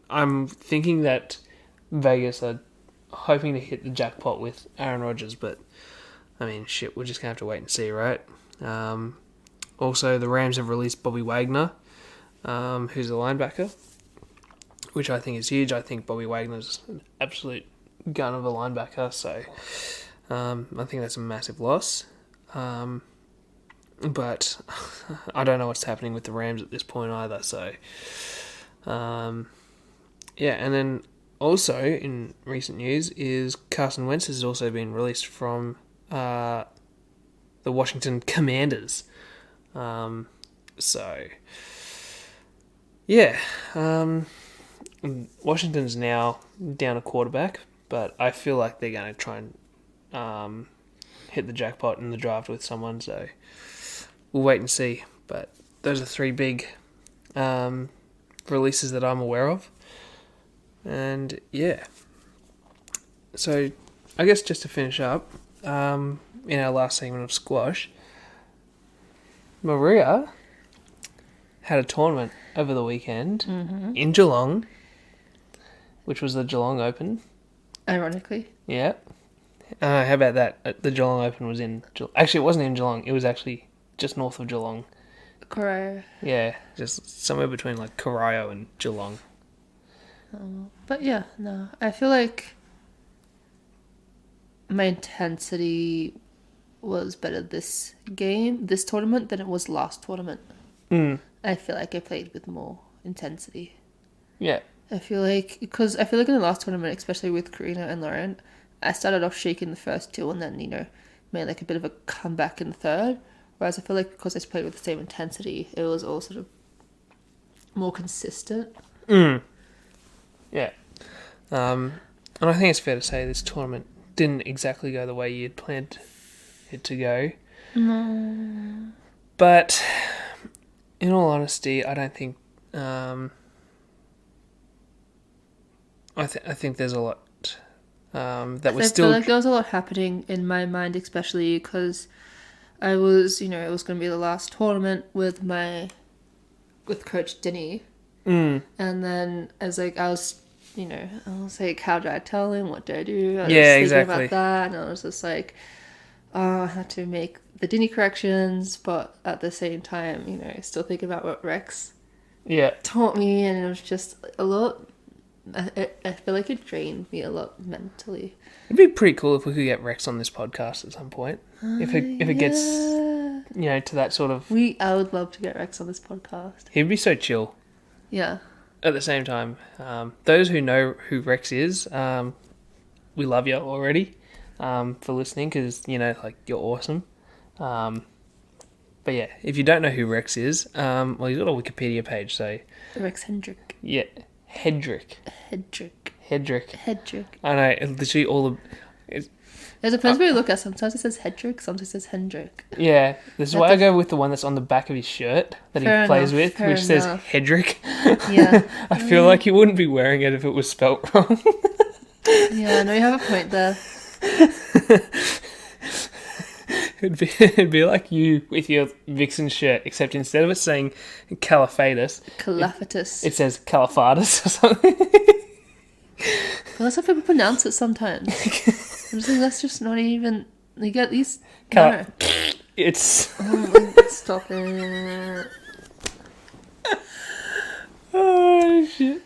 I'm thinking that Vegas are hoping to hit the jackpot with Aaron Rodgers, but I mean, shit, we're just going to have to wait and see, right? Also, the Rams have released Bobby Wagner, who's a linebacker, which I think is huge. I think Bobby Wagner's an absolute gun of a linebacker, so I think that's a massive loss. But I don't know what's happening with the Rams at this point either, so yeah, and then also in recent news is Carson Wentz has also been released from the Washington Commanders. So yeah, Washington's now down a quarterback, but I feel like they're going to try and hit the jackpot in the draft with someone, so we'll wait and see. But those are 3 big releases that I'm aware of. And yeah, so I guess just to finish up, in our last segment of squash, Maria had a tournament over the weekend in Geelong. which was the Geelong Open. Ironically. Yeah. How about that? The Geelong Open was in... Actually, it wasn't in Geelong. It was actually just north of Geelong. Corio. Yeah, just somewhere between like Corio and Geelong. But yeah, no. I feel like my intensity was better this tournament, than it was last tournament. I feel like I played with more intensity. Yeah. I feel like in the last tournament, especially with Karina and Lauren, I started off shaking the first two and then, made like a bit of a comeback in the third. Whereas I feel like because I played with the same intensity, it was all sort of more consistent. Yeah. And I think it's fair to say this tournament didn't exactly go the way you'd planned it to go. No. But in all honesty, I don't think... I think there's a lot that was still... I feel like there was a lot happening in my mind, especially because I was, it was going to be the last tournament with Coach Denny. And then I was like, how do I tell him? What do I do? I was thinking about that, and I was just like, I had to make the Denny corrections, but at the same time, still thinking about what Rex taught me, and it was just a lot... I feel like it drained me a lot mentally. It'd be pretty cool if we could get Rex on this podcast at some point. If it gets, to that sort of... I would love to get Rex on this podcast. He'd be so chill. Yeah. At the same time, those who know who Rex is, we love you already for listening because, you're awesome. But yeah, if you don't know who Rex is, he's got a Wikipedia page, so... Rex Hendrick. Yeah. Hedrick. I know, literally all the... It depends where you look at. Sometimes it says Hedrick, sometimes it says Hendrick. Yeah, this is why I go with the one that's on the back of his shirt that he plays with, which says Hedrick. Yeah. I feel like he wouldn't be wearing it if it was spelt wrong. Yeah, no, you have a point there. It'd be like you with your Vixen shirt, except instead of it saying Caliphatus, it says Caliphatus or something. Well, that's how people pronounce it sometimes. I'm just like, that's just not even... You get these... It's... Oh my God, stop it. Oh, shit.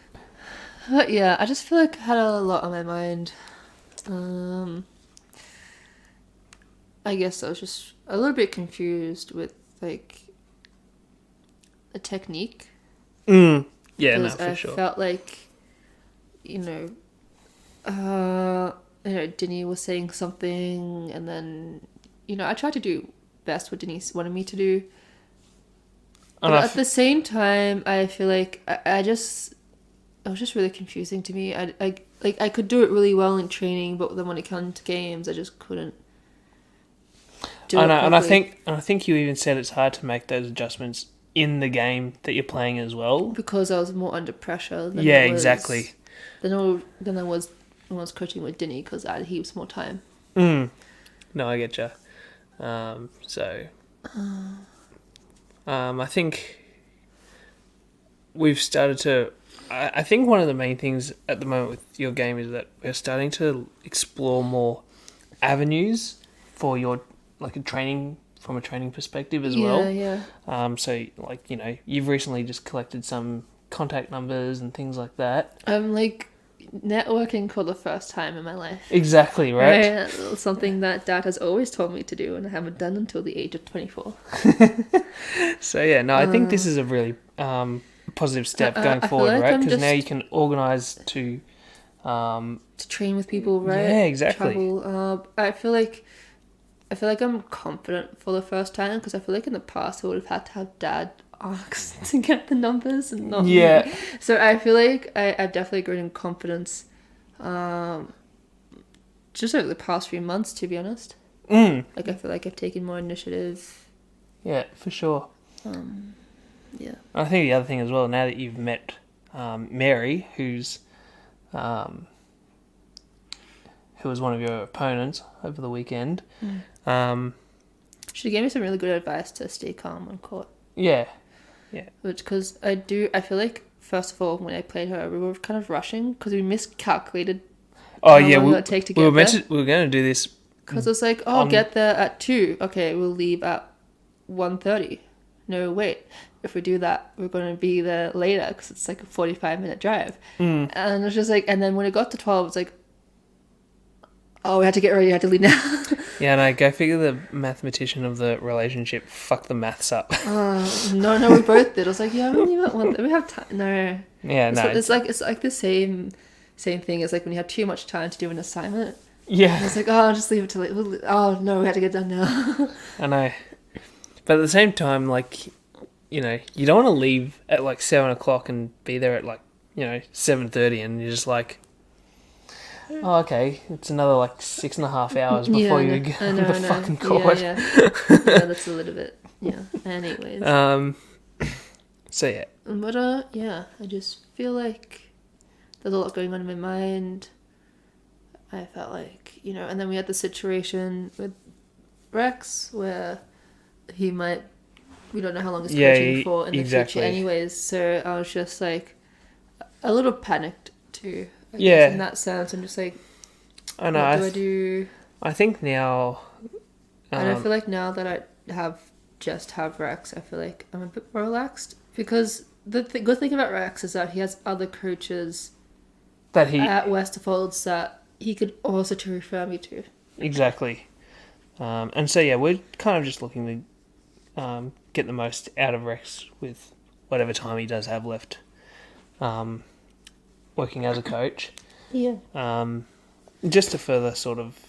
But yeah, I just feel like I had a lot on my mind. I guess I was just a little bit confused with, like, the technique. Yeah, no, for sure. I felt like, Denny was saying something, and then, I tried to do best what Denny wanted me to do. But at the same time, I feel like it was just really confusing to me. I could do it really well in training, but then when it came to games, I just couldn't. And I think you even said it's hard to make those adjustments in the game that you're playing as well, because I was more under pressure. Exactly. Than I was when I was coaching with Denny, because I had heaps more time. No, I get you. I think we've started to... I think one of the main things at the moment with your game is that we're starting to explore more avenues for your... like a training, from a training perspective as well. Yeah. So, you've recently just collected some contact numbers and things like that. I'm, networking for the first time in my life. Exactly, right? Something that Dad has always told me to do, and I haven't done until the age of 24. So, yeah, no, I think this is a really positive step going forward, right? Because now you can organise to train with people, right? Yeah, exactly. Travel. I feel like I'm confident for the first time, because I feel like in the past I would have had to have Dad ask to get the numbers and not me. So I feel like I've definitely grown in confidence just over the past few months, to be honest. I feel like I've taken more initiative. Yeah, for sure. Yeah. I think the other thing as well, now that you've met Mary, who was one of your opponents over the weekend. She gave me some really good advice to stay calm on court. Yeah. Because I feel like first of all, when I played her, we were kind of rushing because we miscalculated Oh how yeah, long it would take to get we were there. we were going to do this. Because it's like, oh, get there at 2. Okay, we'll leave at 1:30. No, wait. If we do that, we're going to be there later because it's like a 45-minute drive. And it's just like, and then when it got to 12, it's like, oh, we had to get ready. We had to leave now. Yeah, and I go figure the mathematician of the relationship fucked the maths up. No, we both did. I was like, yeah, we leave at 1. We have time. No. Yeah, no. It's like the same thing as like when you have too much time to do an assignment. Yeah. And it's like, oh, I'll just leave it till late. Oh no, we had to get done now. I know. But at the same time, like, you know, you don't want to leave at like 7 o'clock and be there at like, 7:30 and you're just like, oh, okay, it's another like 6.5 hours before you get on the fucking court. Yeah, that's a little bit, anyways. So yeah. But yeah, I just feel like there's a lot going on in my mind. I felt like, and then we had the situation with Rex where we don't know how long he's coaching for in the future anyways, so I was just like a little panicked too, I guess, in that sense. I'm just like, I know, what do I do? I think now... and I feel like now that I have Rex, I feel like I'm a bit more relaxed, because the good thing about Rex is that he has other coaches at Westerfolds that he could also refer me to. Exactly. And so, yeah, we're kind of just looking to get the most out of Rex with whatever time he does have left working as a coach. Yeah. Just to further sort of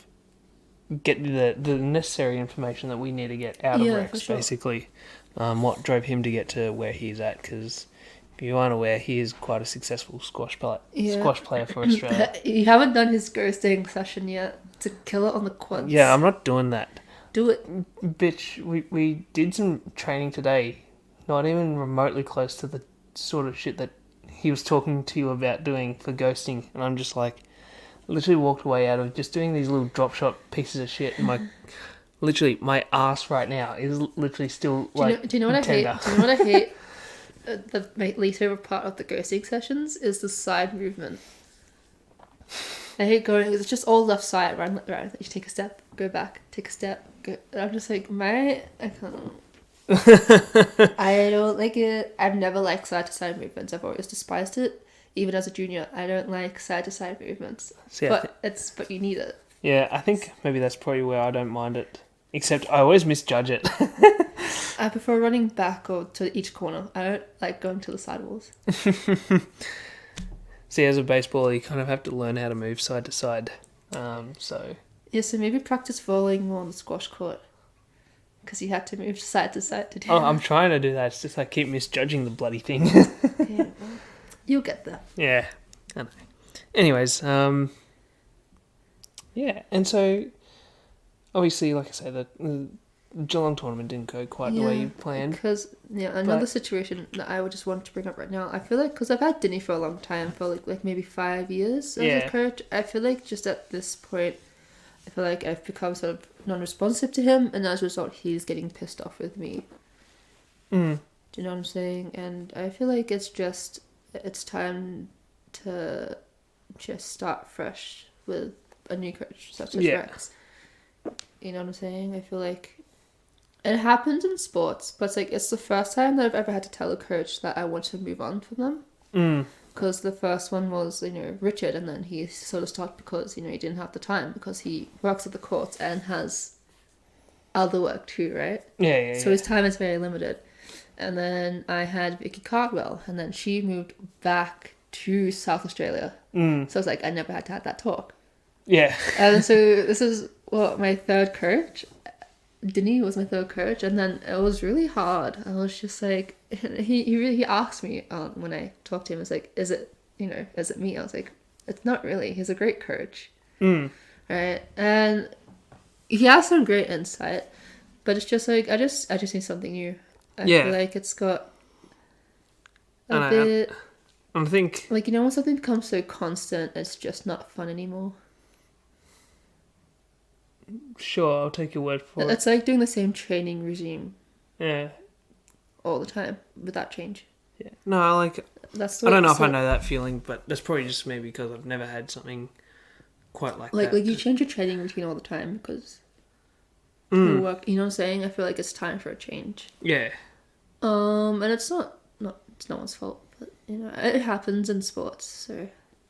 get the necessary information that we need to get out of Rex, basically. What drove him to get to where he's at, because... if you aren't aware, he is quite a successful squash player for Australia. You haven't done his ghosting session yet to kill it on the quads. Yeah, I'm not doing that. Do it. Bitch, we did some training today, not even remotely close to the sort of shit that he was talking to you about doing for ghosting, and I'm just like, literally walked away out of just doing these little drop shot pieces of shit, and my ass right now is literally still do you know what I hate? Do you know what I hate? My least favorite part of the ghosting sessions is the side movement. I hate going. It's just all left side, round. You take a step, go back, take a step, go. And I'm just like, I can't. I don't like it. I've never liked side to side movements. I've always despised it, even as a junior. I don't like side to side movements. But you need it. Yeah, I think maybe that's probably where I don't mind it. Except I always misjudge it. I prefer running back or to each corner. I don't like going to the sidewalls. See, as a baseballer, you kind of have to learn how to move side to side. So maybe practice volleying more on the squash court, because you have to move side to side to do that. I'm trying to do that. It's just I keep misjudging the bloody thing. Yeah, you'll get there. Yeah, I know. Anyways, yeah, and so obviously, like I say, the Geelong tournament didn't go quite the way you planned. Because, another situation that I would just want to bring up right now, I feel like, because I've had Dinny for a long time, for like maybe 5 years as a coach, I feel like just at this point, I feel like I've become sort of non-responsive to him, and as a result, he's getting pissed off with me. Do you know what I'm saying? And I feel like it's time to just start fresh with a new coach, such as Rex. You know what I'm saying? I feel like it happens in sports, but it's the first time that I've ever had to tell a coach that I want to move on from them. Because the first one was, Richard, and then he sort of stopped because, he didn't have the time, because he works at the courts and has other work too, right? Yeah. So his time is very limited. And then I had Vicky Cardwell, and then she moved back to South Australia. So it's like I never had to have that talk. Yeah. And so this is my third coach. Denny was my third coach, and then it was really hard. I was just like, he asked me when I talked to him, it's like, is it me? I was like, it's not really. He's a great coach, right? And he has some great insight, but it's just like I just need something new. I feel like it's got a bit. I think when something becomes so constant, it's just not fun anymore. Sure, I'll take your word for it. It's like doing the same training regime. Yeah. All the time without change. Yeah. No, I like. That's I don't know if I know that feeling, but that's probably just maybe because I've never had something quite like that. Like you change your training routine all the time because you work. You know what I'm saying? I feel like it's time for a change. Yeah. And it's it's no one's fault, but you know it happens in sports. So.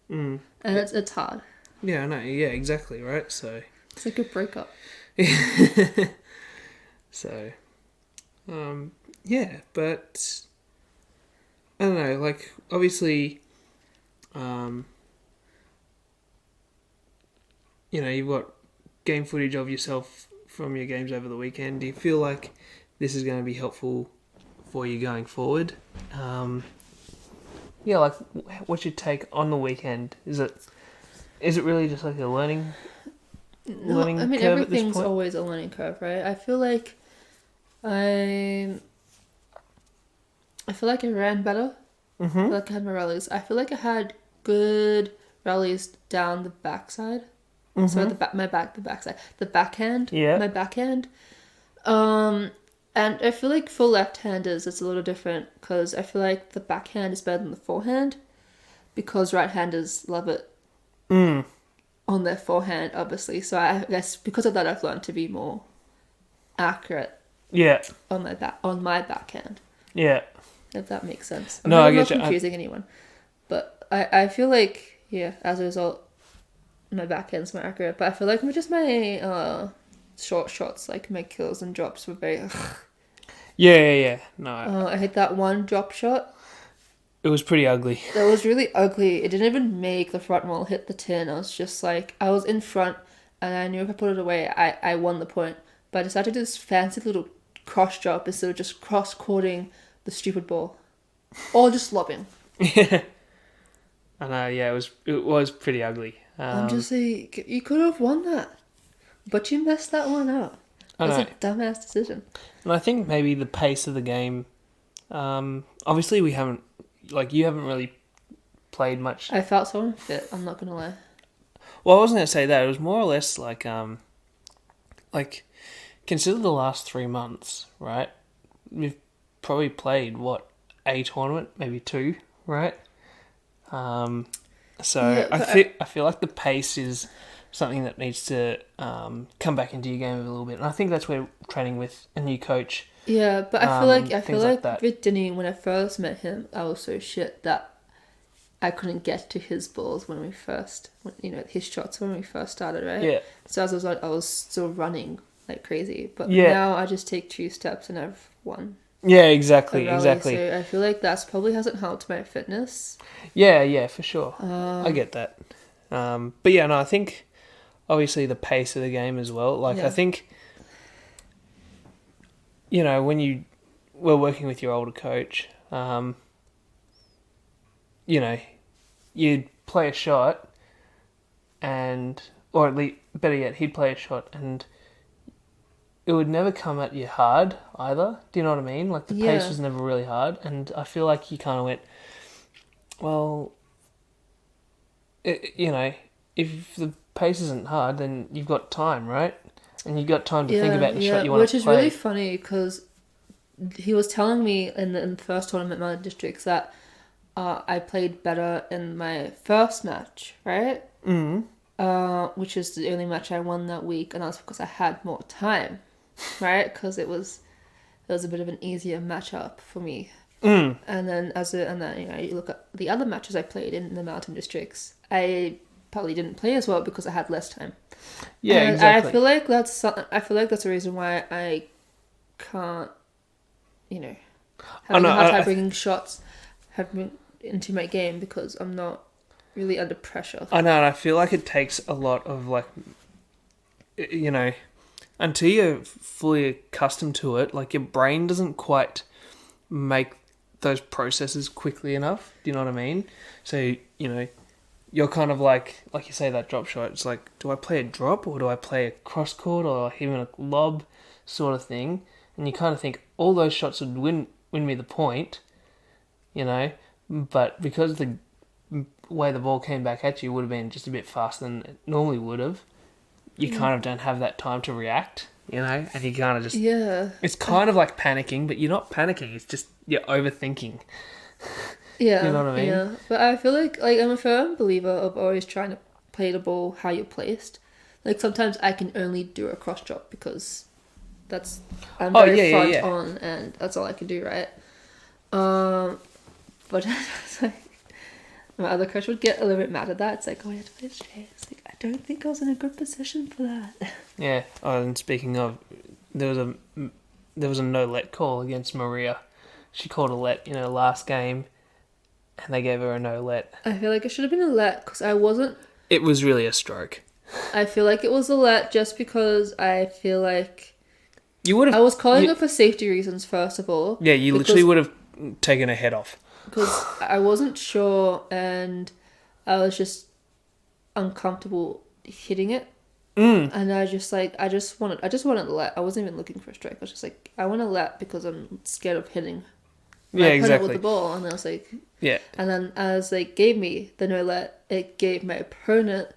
And it's hard. Yeah, I know. Yeah, exactly. Right. So. It's like a breakup. So. Yeah, but I don't know. Like, obviously, you know, you've got game footage of yourself from your games over the weekend. Do you feel like this is going to be helpful for you going forward? Yeah, like, what's your take on the weekend? Is it really just like a learning I mean, curve everything's at this point? always a learning curve, right? I feel like I ran better. I feel like I had my rallies. I feel like I had good rallies down the backside. So the backhand. Yeah. My backhand. And I feel like for left-handers it's a little different because I feel like the backhand is better than the forehand because right-handers love it on their forehand, obviously. So I guess because of that I've learned to be more accurate. Yeah. On my backhand. Yeah. If that makes sense. No, I I'm not get you. confusing anyone. But I feel like, yeah, as a result, my backhand's more accurate. But I feel like just my short shots, like my kills and drops were very... Yeah. No, I hit that one drop shot. it was pretty ugly. That was really ugly. It didn't even make the front wall hit the tin. I was just like... I was in front and I knew if I put it away, I won the point. But I decided to do this fancy little cross drop instead of just cross-courting the stupid ball. Or just lobbing. Yeah. I know, yeah, it was pretty ugly. I'm just like, you could have won that. But you messed that one up. That's a dumbass decision. And I think maybe the pace of the game, obviously you haven't really played much. I felt so unfit, I'm not going to lie. Well, I wasn't going to say that. It was more or less like consider the last 3 months, right? We've probably played, a tournament, maybe 2, right? So Yeah, I feel like the pace is something that needs to come back into your game a little bit, and I think that's where training with a new coach. Yeah, but I feel like that. with Denny, when I first met him, I was so shit that I couldn't get to his balls his shots when we first started, right? Yeah. So as a result, I was still running like crazy, but Yeah. now I just take 2 steps and I've won. Yeah, exactly. So I feel like that's probably hasn't helped my fitness. Yeah, for sure. I get that. But yeah, no, I think obviously the pace of the game as well. Like, Yeah. I think, you know, when you were working with your older coach, you know, you'd play a shot or at least, better yet, he'd play a shot and it would never come at you hard either. Do you know what I mean? Like, the pace was never really hard. And I feel like you kind of went, well, you know, if the pace isn't hard, then you've got time, right? And you've got time to think about the shot you want to play. Which is really funny because he was telling me in the first tournament, Mountain Districts, that I played better in my first match, right? Which is the only match I won that week, and that's because I had more time, right? Because it was a bit of an easier matchup for me. And then you look at the other matches I played in the Mountain Districts, I probably didn't play as well because I had less time. Yeah, and exactly. I feel like that's a reason why I can't, having a hard time bringing shots into my game because I'm not really under pressure. I know, and I feel like it takes a lot of, like, you know, until you're fully accustomed to it, like, your brain doesn't quite make those processes quickly enough. Do you know what I mean? So, you know, you're kind of like you say, that drop shot, it's like, do I play a drop or do I play a cross court or even a lob sort of thing? And you kind of think all those shots would win me the point, you know, but because the way the ball came back at you would have been just a bit faster than it normally would have, you kind of don't have that time to react, you know, and you kind of just... Yeah. It's kind of like panicking, but you're not panicking, it's just you're overthinking. Yeah, You know what I mean? Yeah, but I feel like I'm a firm believer of always trying to play the ball how you're placed. Like sometimes I can only do a cross drop because I'm very front on, and that's all I can do, right? But it's like, my other coach would get a little bit mad at that. It's like, oh, you have to play straight. It's like, I don't think I was in a good position for that. Yeah. Oh, and speaking of, there was a no-let call against Maria. She called a let in her last game, and they gave her a no-let. I feel like it should have been a let because I wasn't. It was really a stroke. I feel like it was a let just because I feel like You would have. I was calling it for safety reasons first of all. Yeah, you literally would have taken her head off. Because I wasn't sure and I was just uncomfortable hitting it. And I just wanted to let. I wasn't even looking for a strike. I was just like, I want to let because I'm scared of hitting my opponent with the ball. And I was like, yeah. And then as they gave me the no let, it gave my opponent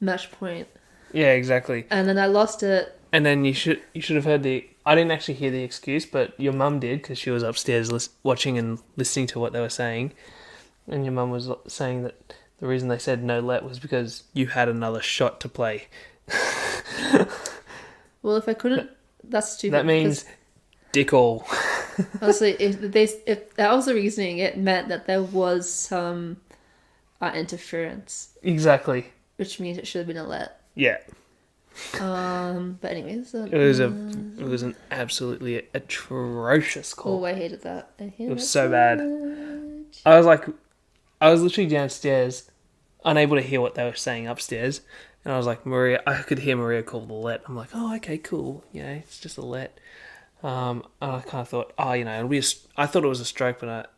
match point. Yeah, exactly. And then I lost it. And then you should have heard I didn't actually hear the excuse, but your mum did because she was upstairs watching and listening to what they were saying. And your mum was saying that the reason they said no let was because you had another shot to play. Well, if I couldn't, that's stupid. That means dick all. Honestly, if that was the reasoning, it meant that there was some interference. Exactly. Which means it should have been a let. Yeah. But anyways, it was an absolutely atrocious call. Oh, I hated that. It was so bad. I was literally downstairs, unable to hear what they were saying upstairs, and I was like, Maria. I could hear Maria call the let. I'm like, oh, okay, cool. You know, it's just a let. And I kind of thought, oh, you know, I thought it was a stroke, but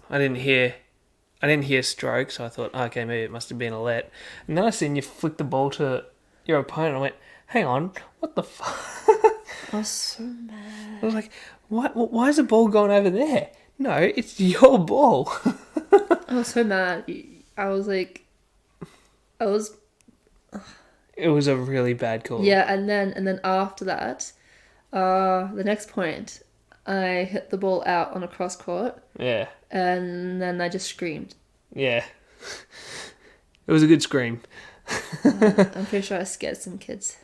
I didn't hear stroke, so I thought, okay, maybe it must have been a let. And then I seen you flick the ball to your opponent. I went, hang on, what the fuck? I was so mad. I was like, what? Why is the ball going over there? No, it's your ball. I was so mad. I was like, It was a really bad call. Yeah, and then after that, the next point, I hit the ball out on a cross court. Yeah. And then I just screamed. Yeah. It was a good scream. I'm pretty sure I scared some kids.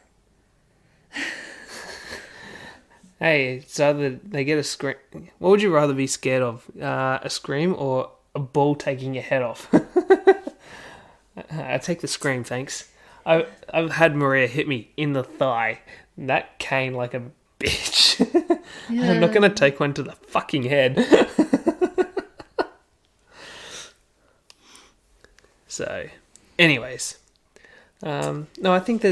Hey, it's either they get a scream. What would you rather be scared of? A scream or a ball taking your head off? I take the scream, thanks. I've had Maria hit me in the thigh. That came like a bitch. Yeah. I'm not going to take one to the fucking head. So, anyways. No, I think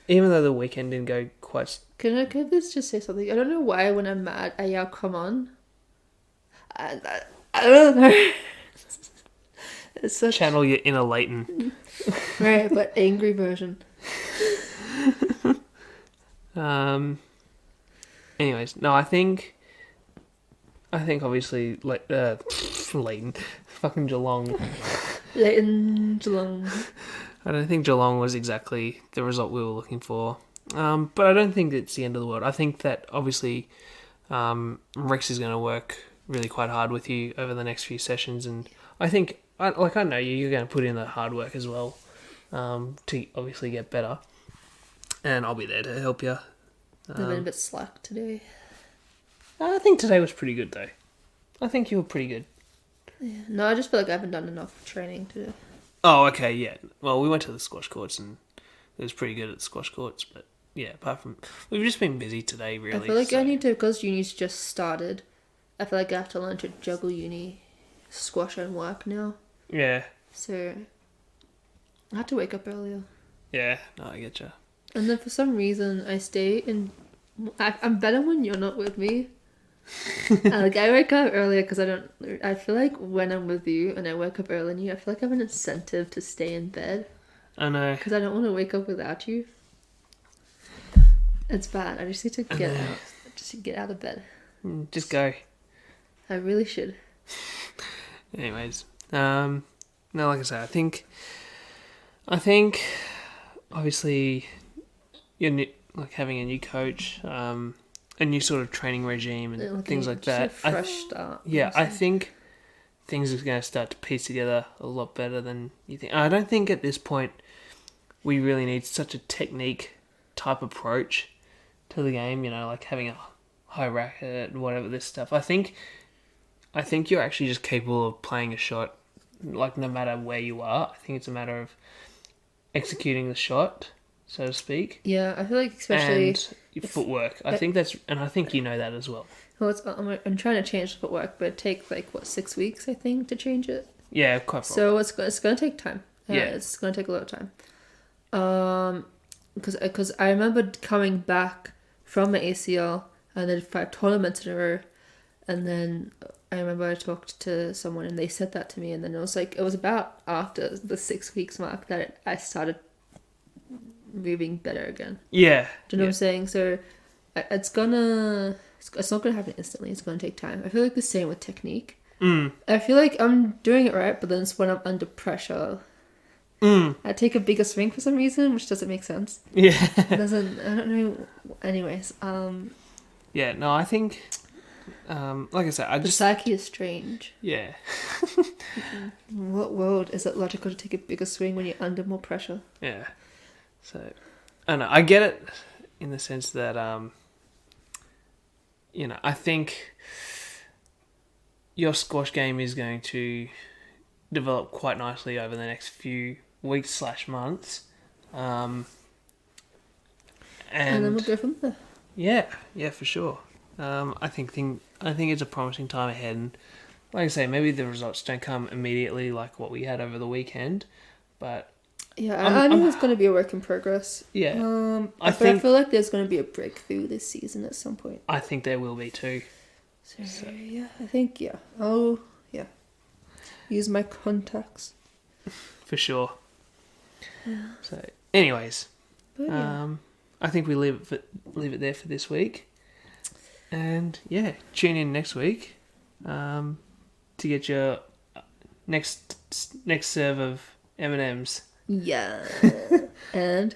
even though the weekend didn't go quite... Can I just say something? I don't know why when I'm mad I yell, come on. I don't know. It's such... Channel your inner Leighton. Right, but angry version. Anyways, no, I think obviously Leighton, fucking Geelong. Leighton, Geelong. I don't think Geelong was exactly the result we were looking for. But I don't think it's the end of the world. I think that obviously Rex is going to work really quite hard with you over the next few sessions, and I think I know you're going to put in the hard work as well to obviously get better, and I'll be there to help you. I've been a bit slack today. I think today was pretty good though. I think you were pretty good. Yeah. No, I just feel like I haven't done enough training to... Oh, okay, yeah. Well, we went to the squash courts and it was pretty good at the squash courts, but yeah, apart from... We've just been busy today, really. I feel like I need to, because uni's just started, I feel like I have to learn to juggle uni, squash and work now. Yeah. So, I have to wake up earlier. Yeah, no, I get you. And then for some reason, I stay in... I'm better when you're not with me. I wake up earlier because I feel like when I'm with you and I wake up early and you, I feel like I have an incentive to stay in bed. I know. Because I don't want to wake up without you. It's bad. I just need to get out of bed. Just go. I really should. Anyways, no, like I said, I think obviously you're like having a new coach, a new sort of training regime and things like that. Fresh start. Yeah, I think things are going to start to piece together a lot better than you think. I don't think at this point we really need such a technique type approach to the game, you know, like having a high racket and whatever this stuff. I think you're actually just capable of playing a shot, like no matter where you are. I think it's a matter of executing the shot, so to speak. Yeah, I feel like especially and your footwork. I think you know that as well. Well, I'm trying to change the footwork, but it takes like 6 weeks I think to change it. Yeah, quite. So it's going to take time. Yeah, it's going to take a lot of time. Because I remember coming back from the ACL and then 5 tournaments in a row, and then I remember I talked to someone and they said that to me, and then it was about after the 6 weeks mark that I started moving better again. Yeah. Do you know what I'm saying? So it's not gonna happen instantly. It's gonna take time. I feel like the same with technique. I feel like I'm doing it right, but then it's when I'm under pressure. I take a bigger swing for some reason, which doesn't make sense. Yeah. I don't know. Anyways, yeah, no, I think, like I said, the psyche is strange. Yeah. In what world is it logical to take a bigger swing when you're under more pressure? Yeah. So, I don't know. I get it in the sense that, you know, I think your squash game is going to develop quite nicely over the next few weeks/months. And then we'll go from there. Yeah, for sure. I think it's a promising time ahead, and like I say, maybe the results don't come immediately like what we had over the weekend, but yeah, I think it's going to be a work in progress. Yeah, I feel like there's going to be a breakthrough this season at some point. I think there will be too. So yeah, I think I'll use my contacts for sure. Yeah. So, anyways, but, yeah. I think we leave it there for this week, and yeah, tune in next week to get your next serve of M&Ms. Yeah, and